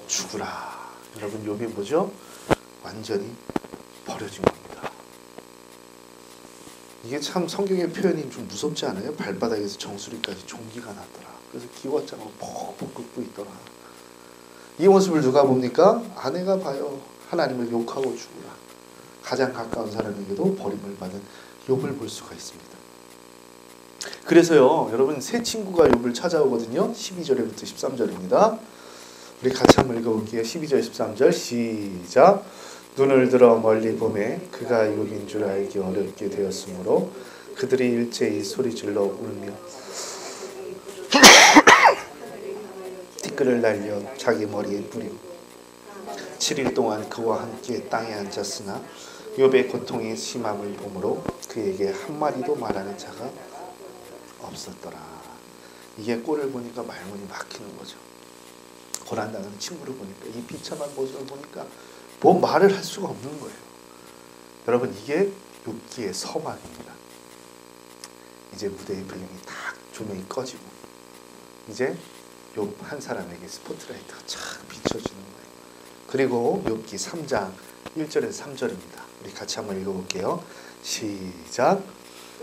죽으라. 여러분, 욥이 뭐죠? 완전히 버려진 겁니다. 이게 참 성경의 표현이 좀 무섭지 않아요? 발바닥에서 정수리까지 종기가 났더라. 그래서 기왓장으로 퍽퍽 긋고 있더라. 이 모습을 누가 봅니까? 아내가 봐요. 하나님을 욕하고 죽으라. 가장 가까운 사람에게도 버림을 받은 욥을 볼 수가 있습니다. 그래서요, 여러분, 새 친구가 욥을 찾아오거든요. 12절부터 13절입니다. 우리 같이 한번 읽어볼게요. 12절 13절 시작. 눈을 들어 멀리 보매 그가 욥인 줄 알기 어렵게 되었으므로 그들이 일제히 소리질러 울며 티끌을 날려 자기 머리에 뿌리고 7일 동안 그와 함께 땅에 앉았으나 욥의 고통이 심함을 보므로 그에게 한마디도 말하는 자가 없었더라. 이게 꼴을 보니까 말문이 막히는 거죠. 고난당하는 친구를 보니까, 이 비참한 모습을 보니까 뭐 말을 할 수가 없는 거예요. 여러분, 이게 욥기의 서막입니다. 이제 무대의 배경이 딱 조명이 꺼지고 이제 욥 한 사람에게 스포트라이트가 착 비춰지는 거예요. 그리고 욥기 3장 1절에서 3절입니다. 우리 같이 한번 읽어볼게요. 시작.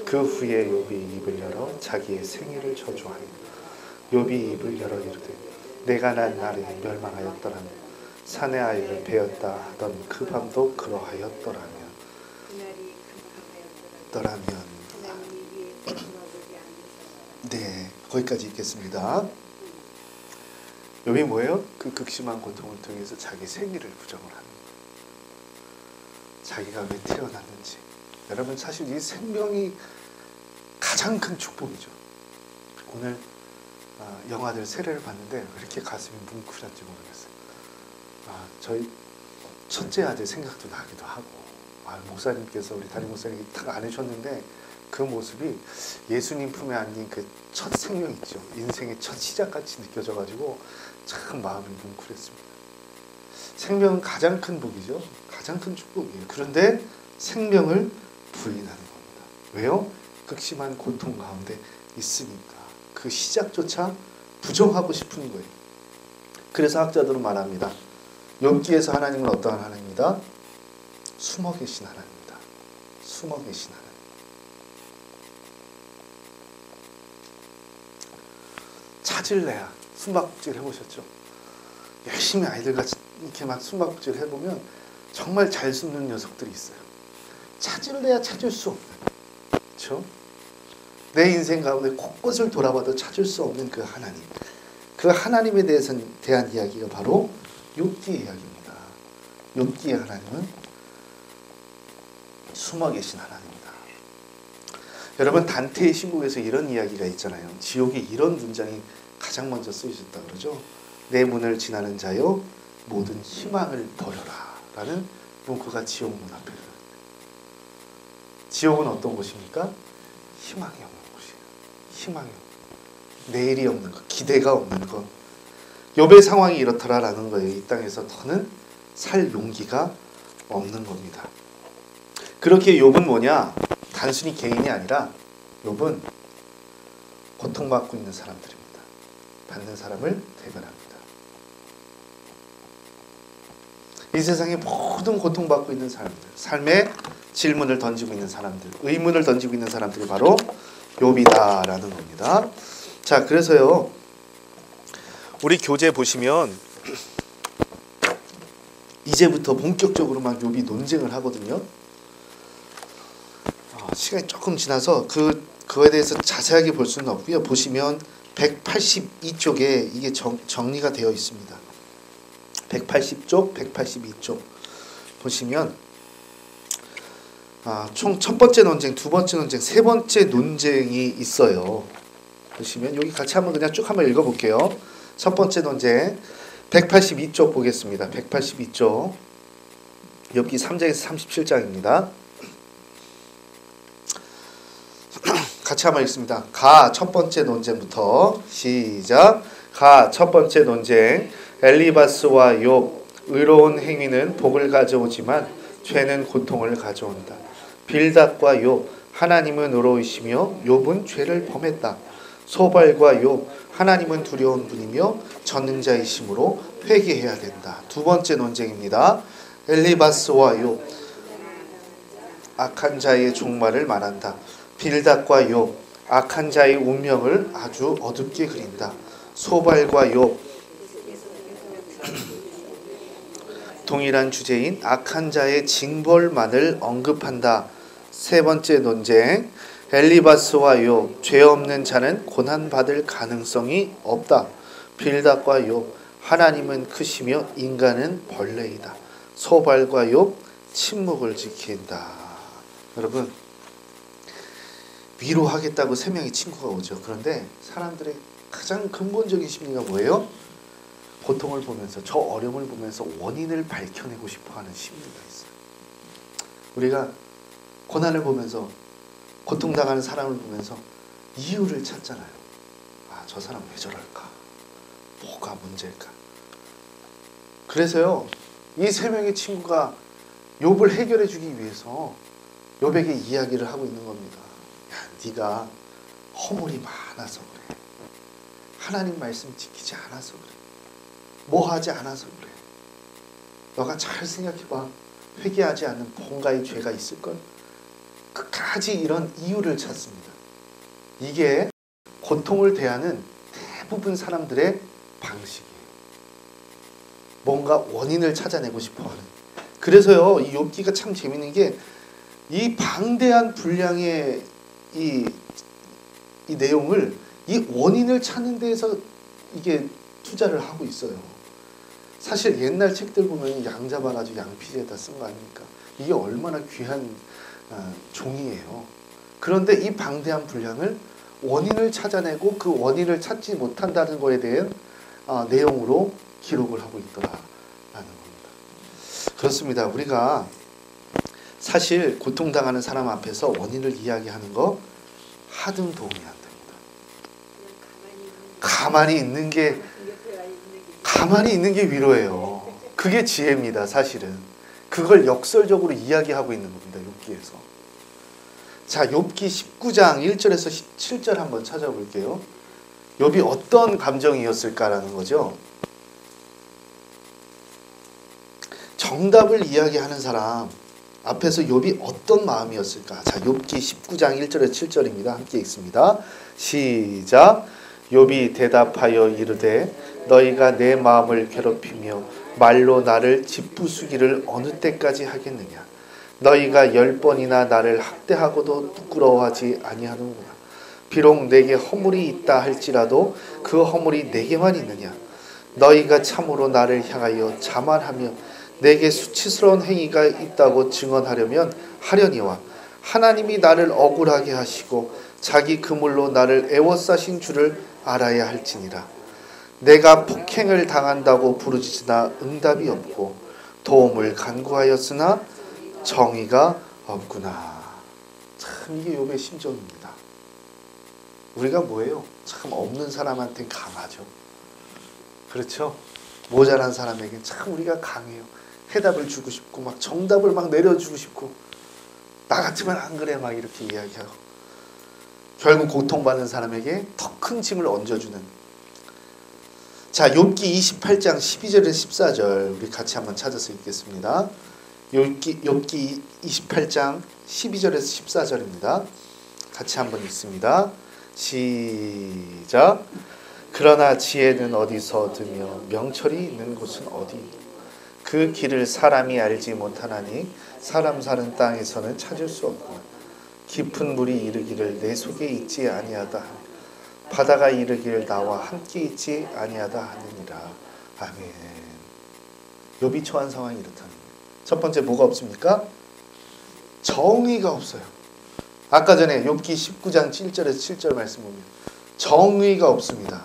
그 후에 욥이 입을 열어 자기의 생일을 저주하니 욥이 입을 열어 이르되 내가 난 날에 멸망하였더라면 사내 아이를 베었다 하던 그 밤도 그러하였더라면 네, 거기까지 읽겠습니다. 욥이 뭐예요? 그 극심한 고통을 통해서 자기 생일을 부정을 하는 거예요. 자기가 왜 태어났는지. 여러분, 사실 이 생명이 가장 큰 축복이죠. 오늘 영화들 세례를 봤는데 왜 이렇게 가슴이 뭉클한지 모르겠어요. 저희 첫째 아들 생각도 나기도 하고, 목사님께서, 우리 담임 목사님이 딱 안으셨는데 그 모습이 예수님 품에 안긴 그 첫 생명 있죠. 인생의 첫 시작같이 느껴져가지고 참 마음이 뭉클했습니다. 생명은 가장 큰 복이죠. 가장 큰 축복이에요. 그런데 생명을 부인하는 겁니다. 왜요? 극심한 고통 가운데 있으니까. 그 시작조차 부정하고 싶은 거예요. 그래서 학자들은 말합니다. 욥기에서 하나님은 어떠한 하나님이다? 숨어 계신 하나님이다. 숨어 계신 하나님. 찾을래야 숨바꼭질 해보셨죠? 열심히 아이들과 이렇게 막 숨바꼭질 해보면 정말 잘 숨는 녀석들이 있어요. 찾을래야 찾을 수 없는, 그렇죠? 내 인생 가운데 곳곳을 돌아봐도 찾을 수 없는 그 하나님, 그 하나님에 대한 이야기가 바로 욥기의 이야기입니다. 욥기의 하나님은 숨어 계신 하나님입니다. 여러분, 단테의 신곡에서 이런 이야기가 있잖아요. 지옥에 이런 문장이 가장 먼저 쓰여졌다 그러죠. 내 문을 지나는 자여 모든 희망을 버려라 라는 문구가 지옥 문 앞에 있어요. 지옥은 어떤 곳입니까? 희망이 없는 곳이에요. 희망이 없는, 내일이 없는 것, 기대가 없는 것. 욥의 상황이 이렇더라라는 거예요. 이 땅에서 더는 살 용기가 없는 겁니다. 그렇게 욥은 뭐냐? 단순히 개인이 아니라 욥은 고통받고 있는 사람들입니다. 받는 사람을 대변합니다. 이 세상에 모든 고통받고 있는 사람들, 삶에 질문을 던지고 있는 사람들, 의문을 던지고 있는 사람들이 바로 욥이다라는 겁니다. 자, 그래서요, 우리 교재 보시면 이제부터 본격적으로 막 욥이 논쟁을 하거든요. 시간이 조금 지나서 그거에 대해서 자세하게 볼 수는 없고요. 보시면 182쪽에 이게 정리가 되어 있습니다. 180쪽, 182쪽 보시면 총 첫 번째 논쟁, 두 번째 논쟁, 세 번째 논쟁이 있어요. 보시면 여기 같이 한번 그냥 쭉 한번 읽어볼게요. 첫 번째 논쟁 182쪽 보겠습니다. 182쪽 욥기 3장에서 37장입니다. 같이 한번 읽습니다. 가 첫 번째 논쟁부터 시작. 가 첫 번째 논쟁. 엘리바스와 욥. 의로운 행위는 복을 가져오지만 죄는 고통을 가져온다. 빌닷과 욥. 하나님은 의로우시며 욥은 죄를 범했다. 소발과 욥. 하나님은 두려운 분이며 전능자이심으로 회개해야 된다. 두 번째 논쟁입니다. 엘리바스와 욥. 악한 자의 종말을 말한다. 빌닷과 욥. 악한 자의 운명을 아주 어둡게 그린다. 소발과 욥. 동일한 주제인 악한 자의 징벌만을 언급한다. 세 번째 논쟁. 엘리바스와 욥. 죄 없는 자는 고난받을 가능성이 없다. 빌닷과 욥. 하나님은 크시며 인간은 벌레이다. 소발과 욥. 침묵을 지킨다. 여러분, 위로하겠다고 세 명의 친구가 오죠. 그런데 사람들의 가장 근본적인 심리가 뭐예요? 고통을 보면서, 저 어려움을 보면서 원인을 밝혀내고 싶어하는 심리가 있어요. 우리가 고난을 보면서, 고통당하는 사람을 보면서 이유를 찾잖아요. 저 사람 왜 저럴까? 뭐가 문제일까? 그래서요, 이 세 명의 친구가 욥을 해결해 주기 위해서 욥에게 이야기를 하고 있는 겁니다. 야, 네가 허물이 많아서 그래. 하나님 말씀 지키지 않아서 그래. 뭐 하지 않아서 그래. 너가 잘 생각해봐. 회개하지 않는 뭔가의 죄가 있을걸? 끝까지 이런 이유를 찾습니다. 이게 고통을 대하는 대부분 사람들의 방식이에요. 뭔가 원인을 찾아내고 싶어하는. 그래서요, 이 욥기가 참 재밌는 게 이 방대한 분량의 이 내용을 이 원인을 찾는 데에서 이게 투자를 하고 있어요. 사실 옛날 책들 보면 양 잡아가지고 양피지에다 쓴 거 아닙니까? 이게 얼마나 귀한 종이에요. 그런데 이 방대한 분량을 원인을 찾아내고 그 원인을 찾지 못한다는 거에 대한 내용으로 기록을 하고 있더라라는 겁니다. 그렇습니다. 우리가 사실 고통당하는 사람 앞에서 원인을 이야기하는 거 하등 도움이 안 됩니다. 가만히 있는 게 위로예요. 그게 지혜입니다. 사실은 그걸 역설적으로 이야기하고 있는 겁니다. 욥기에서. 자, 욥기 19장 1절에서 7절 한번 찾아볼게요. 욥이 어떤 감정이었을까라는 거죠. 정답을 이야기하는 사람 앞에서 욥이 어떤 마음이었을까? 자, 욥기 19장 1절에서 7절입니다. 함께 읽습니다. 시작. 욥이 대답하여 이르되 너희가 내 마음을 괴롭히며 말로 나를 짓부수기를 어느 때까지 하겠느냐. 너희가 10번이나 나를 학대하고도 부끄러워하지 아니하는구나. 비록 내게 허물이 있다 할지라도 그 허물이 내게만 있느냐. 너희가 참으로 나를 향하여 자만하며 내게 수치스러운 행위가 있다고 증언하려면 하려니와 하나님이 나를 억울하게 하시고 자기 그물로 나를 애워싸신 줄을 알아야 할지니라. 내가 폭행을 당한다고 부르짖으나 응답이 없고 도움을 간구하였으나 정의가 없구나. 참 이게 욥의 심정입니다. 우리가 뭐예요? 참 없는 사람한테 강하죠. 그렇죠? 모자란 사람에게 참 우리가 강해요. 해답을 주고 싶고 막 정답을 막 내려주고 싶고 나 같으면 안 그래 막 이렇게 이야기하고 결국 고통받는 사람에게 더 큰 짐을 얹어주는. 자, 욥기 28장 12절에서 14절 우리 같이 한번 찾아서 읽겠습니다. 욥기 28장 12절에서 14절입니다. 같이 한번 읽습니다. 시작. 그러나 지혜는 어디서 얻으며 명철이 있는 곳은 어디? 그 길을 사람이 알지 못하나니 사람 사는 땅에서는 찾을 수 없구나. 깊은 물이 이르기를 내 속에 있지 아니하다. 바다가 이르기를 나와 함께 있지 아니하다 하느니라. 아멘. 욥이 처한 상황이 이렇다는 거예요. 첫 번째 뭐가 없습니까? 정의가 없어요. 아까 전에 욥기 19장 7절에서 7절 말씀 보면 정의가 없습니다.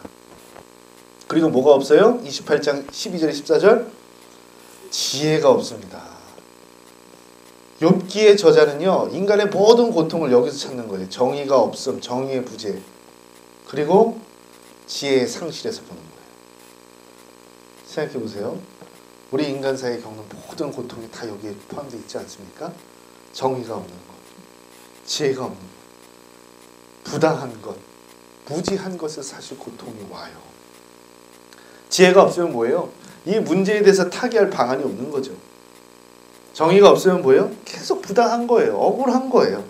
그리고 뭐가 없어요? 28장 12절 14절 지혜가 없습니다. 욥기의 저자는요, 인간의 모든 고통을 여기서 찾는 거예요. 정의가 없음, 정의의 부재, 그리고 지혜의 상실에서 보는 거예요. 생각해 보세요. 우리 인간 사이에 겪는 모든 고통이 다 여기에 포함되어 있지 않습니까? 정의가 없는 것, 지혜가 없는 것, 부당한 것, 무지한 것에 사실 고통이 와요. 지혜가 없으면 뭐예요? 이 문제에 대해서 타개할 방안이 없는 거죠. 정의가 없으면 뭐예요? 계속 부당한 거예요. 억울한 거예요.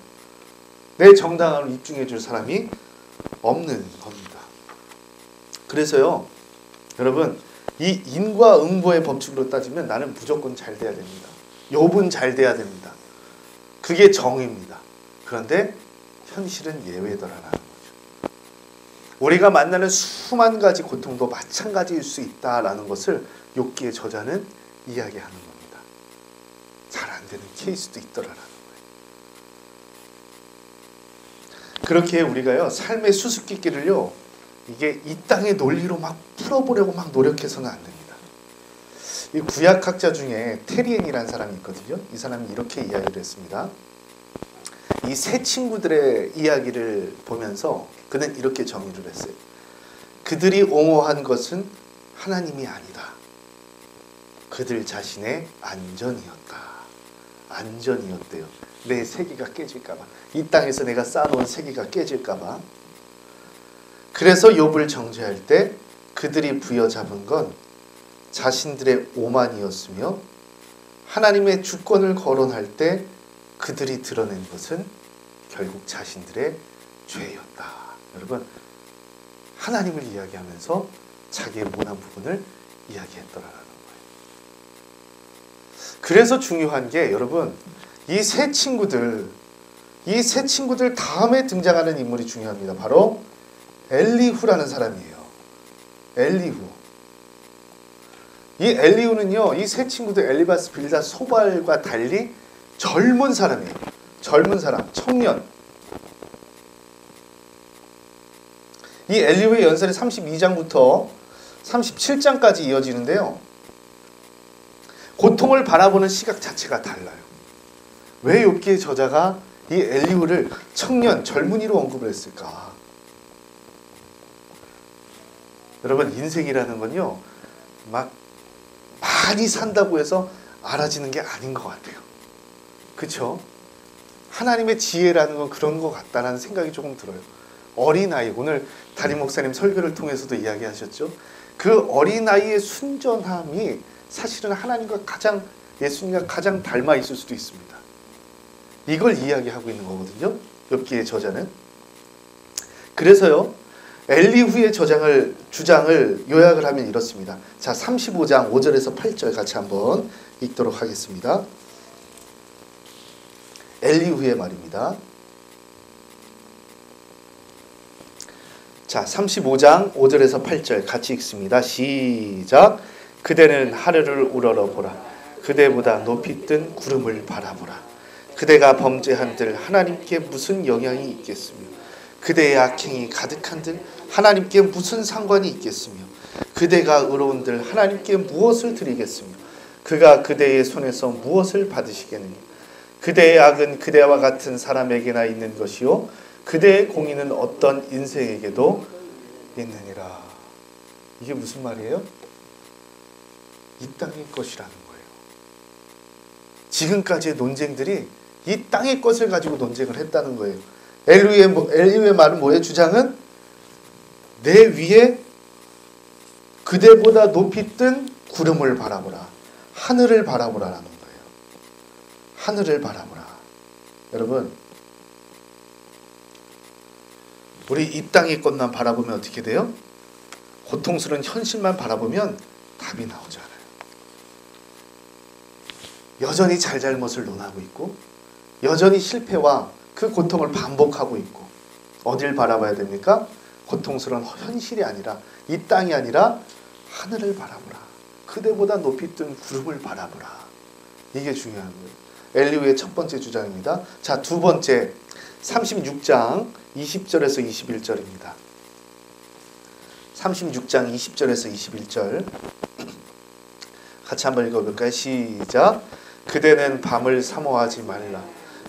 내 정당함을 입증해 줄 사람이 없는 겁니다. 그래서요, 여러분, 이 인과응보의 법칙으로 따지면 나는 무조건 잘 돼야 됩니다. 욥은 잘 돼야 됩니다. 그게 정의입니다. 그런데 현실은 예외더라라는 거죠. 우리가 만나는 수만 가지 고통도 마찬가지일 수 있다라는 것을 욥기의 저자는 이야기하는 겁니다. 잘 안 되는 케이스도 있더라라는 거예요. 그렇게 우리가요, 삶의 수수께끼를요, 이게 이 땅의 논리로 막 풀어보려고 막 노력해서는 안 됩니다. 이 구약학자 중에 테리엔이라는 사람이 있거든요. 이 사람이 이렇게 이야기를 했습니다. 이 세 친구들의 이야기를 보면서 그는 이렇게 정의를 했어요. 그들이 옹호한 것은 하나님이 아니다. 그들 자신의 안전이었다. 안전이었대요. 내 세계가 깨질까봐. 이 땅에서 내가 쌓아놓은 세계가 깨질까봐. 그래서 욥을 정죄할 때 그들이 부여잡은 건 자신들의 오만이었으며 하나님의 주권을 거론할 때 그들이 드러낸 것은 결국 자신들의 죄였다. 여러분, 하나님을 이야기하면서 자기의 모난 부분을 이야기했더라라는 거예요. 그래서 중요한 게 여러분, 이 세 친구들 다음에 등장하는 인물이 중요합니다. 바로 엘리후라는 사람이에요. 엘리후. 이 엘리후는요, 이 세 친구들 엘리바스, 빌닷, 소발과 달리 젊은 사람이에요. 젊은 사람, 청년. 이 엘리후의 연설이 32장부터 37장까지 이어지는데요. 고통을 바라보는 시각 자체가 달라요. 왜 욥기의 저자가 이 엘리후를 청년, 젊은이로 언급을 했을까? 여러분, 인생이라는 건요, 막 많이 산다고 해서 알아지는 게 아닌 것 같아요. 그렇죠? 하나님의 지혜라는 건 그런 것 같다는 생각이 조금 들어요. 어린아이, 오늘 담임 목사님 설교를 통해서도 이야기하셨죠. 그 어린아이의 순전함이 사실은 하나님과 예수님과 가장 닮아 있을 수도 있습니다. 이걸 이야기하고 있는 거거든요, 욥기의 저자는. 그래서요, 엘리후의 주장을 요약을 하면 이렇습니다. 자, 35장 5절에서 8절 같이 한번 읽도록 하겠습니다. 엘리후의 말입니다. 자, 35장 5절에서 8절 같이 읽습니다. 시작. 그대는 하늘을 우러러보라. 그대보다 높이 뜬 구름을 바라보라. 그대가 범죄한들 하나님께 무슨 영향이 있겠으며 그대의 악행이 가득한들 하나님께 무슨 상관이 있겠으며 그대가 의로운들 하나님께 무엇을 드리겠으며 그가 그대의 손에서 무엇을 받으시겠느냐. 그대의 악은 그대와 같은 사람에게나 있는 것이요 그대의 공의는 어떤 인생에게도 있느니라. 이게 무슨 말이에요? 이 땅의 것이라는 거예요. 지금까지의 논쟁들이 이 땅의 것을 가지고 논쟁을 했다는 거예요. 엘리후의 말은 뭐예요? 주장은 내 위에 그대보다 높이 뜬 구름을 바라보라. 하늘을 바라보라라는 거예요. 하늘을 바라보라. 여러분, 우리 이 땅의 것만 바라보면 어떻게 돼요? 고통스러운 현실만 바라보면 답이 나오지 않아요. 여전히 잘잘못을 논하고 있고 여전히 실패와 그 고통을 반복하고 있고 어딜 바라봐야 됩니까? 고통스러운 현실이 아니라 이 땅이 아니라 하늘을 바라보라. 그대보다 높이 뜬 구름을 바라보라. 이게 중요한 거예요. 엘리후의 첫 번째 주장입니다. 자, 두 번째 36장 20절에서 21절입니다. 36장 20절에서 21절 같이 한번 읽어볼까요? 시작. 그대는 밤을 사모하지 말라.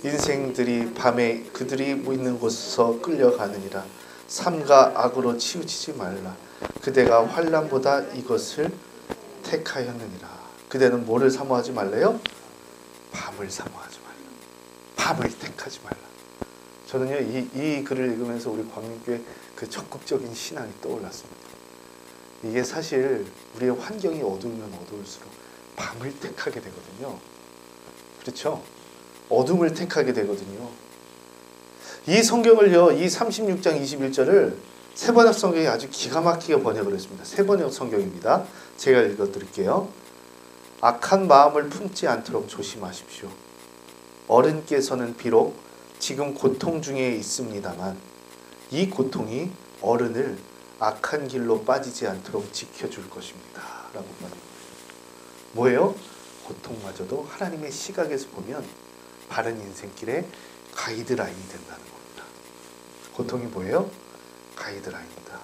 인생들이 밤에 그들이 있는 곳에서 끌려가느니라. 삼가 악으로 치우치지 말라. 그대가 환난보다 이것을 택하였느니라. 그대는 뭐를 사모하지 말래요? 밤을 사모하지 말라. 밤을 택하지 말라. 저는요 이 글을 읽으면서 우리 광림교회 그 적극적인 신앙이 떠올랐습니다. 이게 사실 우리의 환경이 어두우면 어두울수록 밤을 택하게 되거든요. 그렇죠? 어둠을 택하게 되거든요. 이 성경을요, 이 36장 21절을 세번역 성경이 아주 기가 막히게 번역을 했습니다. 세번역 성경입니다. 제가 읽어드릴게요. 악한 마음을 품지 않도록 조심하십시오. 어른께서는 비록 지금 고통 중에 있습니다만 이 고통이 어른을 악한 길로 빠지지 않도록 지켜줄 것입니다. 라고 말합니다. 뭐예요? 고통마저도 하나님의 시각에서 보면 바른 인생길의 가이드라인이 된다는 겁니다. 고통이 뭐예요? 가이드라인이다.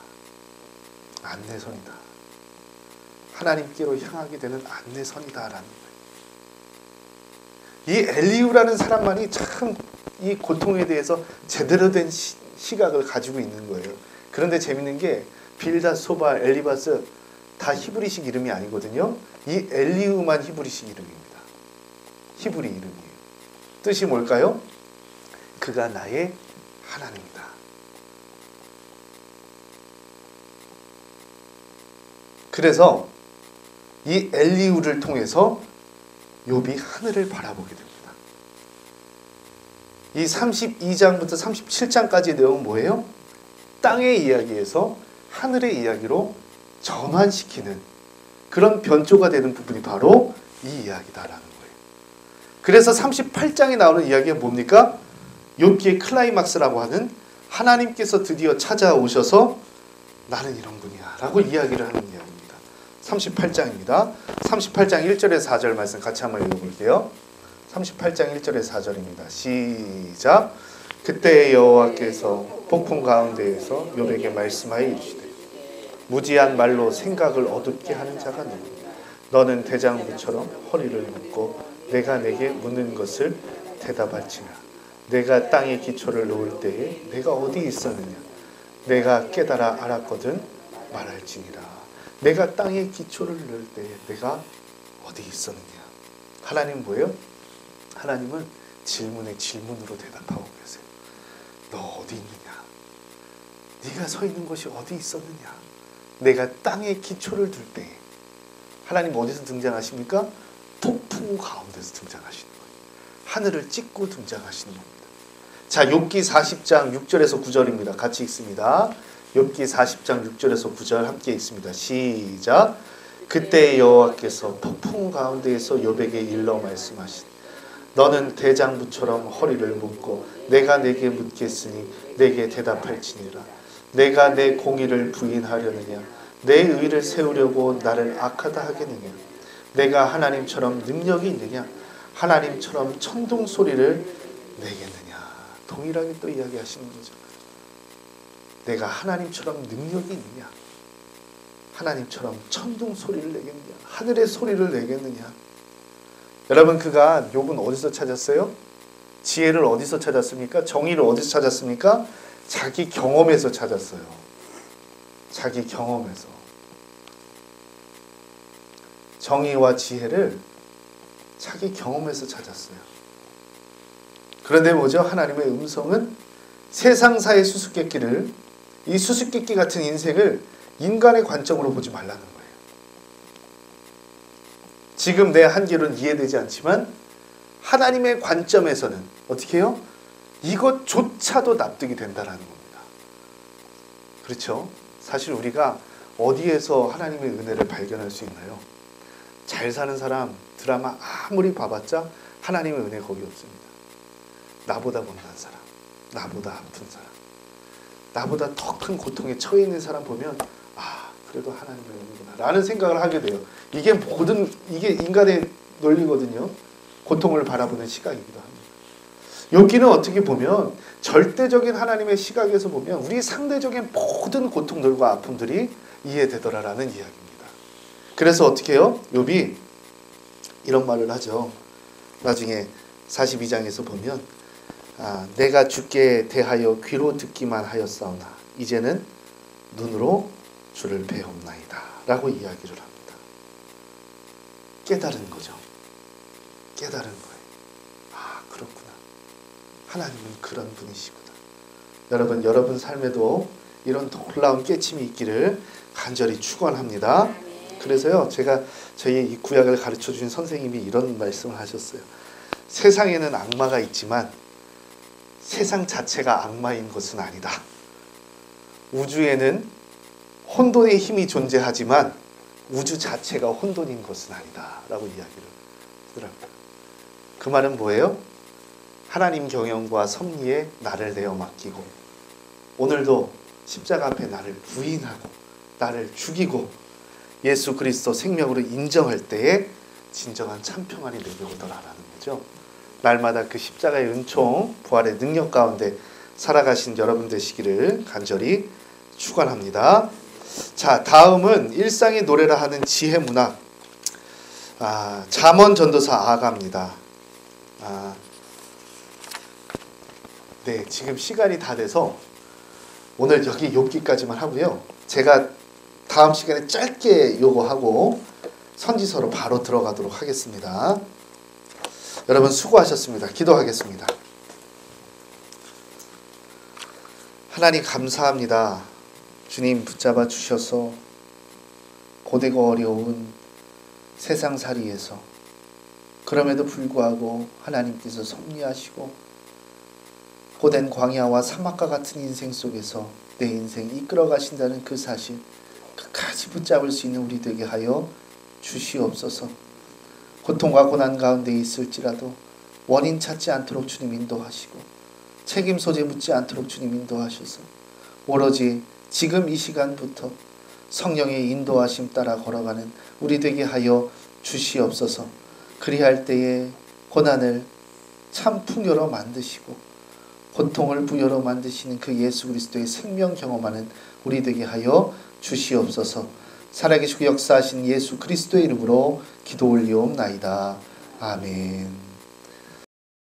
안내선이다. 하나님께로 향하게 되는 안내선이다라는 거예요. 이 엘리후라는 사람만이 참 이 고통에 대해서 제대로 된 시각을 가지고 있는 거예요. 그런데 재밌는 게 빌닷, 소바, 엘리바스 다 히브리식 이름이 아니거든요. 이 엘리후만 히브리식 이름입니다. 히브리 이름이에요. 뜻이 뭘까요? 그가 나의 하나님이다. 그래서 이 엘리후를 통해서 욥이 하늘을 바라보게 됩니다. 이 32장부터 37장까지의 내용은 뭐예요? 땅의 이야기에서 하늘의 이야기로 전환시키는 그런 변조가 되는 부분이 바로 이 이야기다라는 거예요. 그래서 38장에 나오는 이야기가 뭡니까? 욥기의 클라이막스라고 하는 하나님께서 드디어 찾아오셔서 나는 이런 분이야 라고 이야기를 하는 이야기입니다. 38장입니다. 38장 1절에서 4절 말씀 같이 한번 읽어볼게요. 38장 1절에서 4절입니다. 시작. 그때 여호와께서 폭풍 가운데에서 욥에게 말씀하여 이르시되 무지한 말로 생각을 어둡게 하는 자가 누구냐. 너는 대장부처럼 허리를 묶고 내가 내게 묻는 것을 대답할지니라. 내가 땅에 기초를 놓을 때에 내가 어디 있었느냐. 내가 깨달아 알았거든 말할지니라. 내가 땅에 기초를 놓을 때에 내가 어디 있었느냐. 하나님 뭐예요? 하나님은 질문에 질문으로 대답하고 계세요. 너 어디 있느냐? 네가 서 있는 곳이 어디 있었느냐? 내가 땅에 기초를 둘 때에 하나님 어디서 등장하십니까? 폭풍 가운데서 등장하시는 거예요. 하늘을 찍고 등장하시는 겁니다. 자, 욥기 40장 6절에서 9절입니다. 같이 읽습니다. 욥기 40장 6절에서 9절 함께 있습니다. 시작. 그때 여호와께서 폭풍 가운데에서 욥에게 일러 말씀하신 너는 대장부처럼 허리를 묶고 내가 내게 묻겠으니 내게 대답할지니라. 내가 내 공의를 부인하려느냐 내 의를 세우려고 나를 악하다 하겠느냐. 내가 하나님처럼 능력이 있느냐 하나님처럼 천둥 소리를 내겠느냐. 동일하게 또 이야기하시는 거죠. 내가 하나님처럼 능력이 있느냐 하나님처럼 천둥 소리를 내겠느냐 하늘의 소리를 내겠느냐. 여러분 그가 욥은 어디서 찾았어요? 지혜를 어디서 찾았습니까? 정의를 어디서 찾았습니까? 자기 경험에서 찾았어요. 자기 경험에서. 정의와 지혜를 자기 경험에서 찾았어요. 그런데 뭐죠? 하나님의 음성은 세상사의 수수께끼를, 이 수수께끼 같은 인생을 인간의 관점으로 보지 말라는 거예요. 지금 내 한계로는 이해되지 않지만 하나님의 관점에서는 어떻게 해요? 이것조차도 납득이 된다는 겁니다. 그렇죠? 사실 우리가 어디에서 하나님의 은혜를 발견할 수 있나요? 잘 사는 사람 드라마 아무리 봐봤자 하나님의 은혜 거기 없습니다. 나보다 못난 사람, 나보다 아픈 사람, 나보다 더 큰 고통에 처해 있는 사람 보면 그래도 하나님의 은혜구나 라는 생각을 하게 돼요. 이게 인간의 논리거든요. 고통을 바라보는 시각이기도 합니다. 여기는 어떻게 보면 절대적인 하나님의 시각에서 보면 우리 상대적인 모든 고통들과 아픔들이 이해되더라라는 이야기입니다. 그래서 어떻게 해요? 욥이 이런 말을 하죠. 나중에 42장에서 보면 내가 주께 대하여 귀로 듣기만 하였사오나 이제는 눈으로 주를 배옵나이다 라고 이야기를 합니다. 깨달은 거죠. 깨달은 거예요. 그렇구나. 하나님은 그런 분이시구나. 여러분 삶에도 이런 놀라운 깨침이 있기를 간절히 축원합니다. 그래서요 제가 저희 이 구약을 가르쳐주신 선생님이 이런 말씀을 하셨어요. 세상에는 악마가 있지만 세상 자체가 악마인 것은 아니다. 우주에는 혼돈의 힘이 존재하지만 우주 자체가 혼돈인 것은 아니다 라고 이야기를 하더라고요. 그 말은 뭐예요? 하나님 경영과 섭리에 나를 내어 맡기고 오늘도 십자가 앞에 나를 부인하고 나를 죽이고 예수 그리스도 생명으로 인정할 때에 진정한 참평안이 내게 오더라라는 거죠. 날마다 그 십자가의 은총, 부활의 능력 가운데 살아가신 여러분 되시기를 간절히 축원합니다. 자, 다음은 일상의 노래라 하는 지혜 문학. 잠언 전도사 아가입니다. 네, 지금 시간이 다 돼서 오늘 여기 욥기까지만 하고요. 제가 다음 시간에 짧게 요거 하고 선지서로 바로 들어가도록 하겠습니다. 여러분 수고하셨습니다. 기도하겠습니다. 하나님 감사합니다. 주님 붙잡아 주셔서 고되고 어려운 세상살이에서 그럼에도 불구하고 하나님께서 섭리하시고 고된 광야와 사막과 같은 인생 속에서 내 인생 이끌어 가신다는 그 사실 끝까지 붙잡을 수 있는 우리 되게 하여 주시옵소서. 고통과 고난 가운데 있을지라도 원인 찾지 않도록 주님 인도하시고 책임 소재 묻지 않도록 주님 인도하셔서 오로지 지금 이 시간부터 성령의 인도하심 따라 걸어가는 우리 되게 하여 주시옵소서. 그리할 때에 고난을 참 풍요로 만드시고 고통을 부여로 만드시는 그 예수 그리스도의 생명 경험하는 우리 되게 하여 주시옵소서. 살아계시고 역사하신 예수 그리스도의 이름으로 기도 올리옵나이다. 아멘.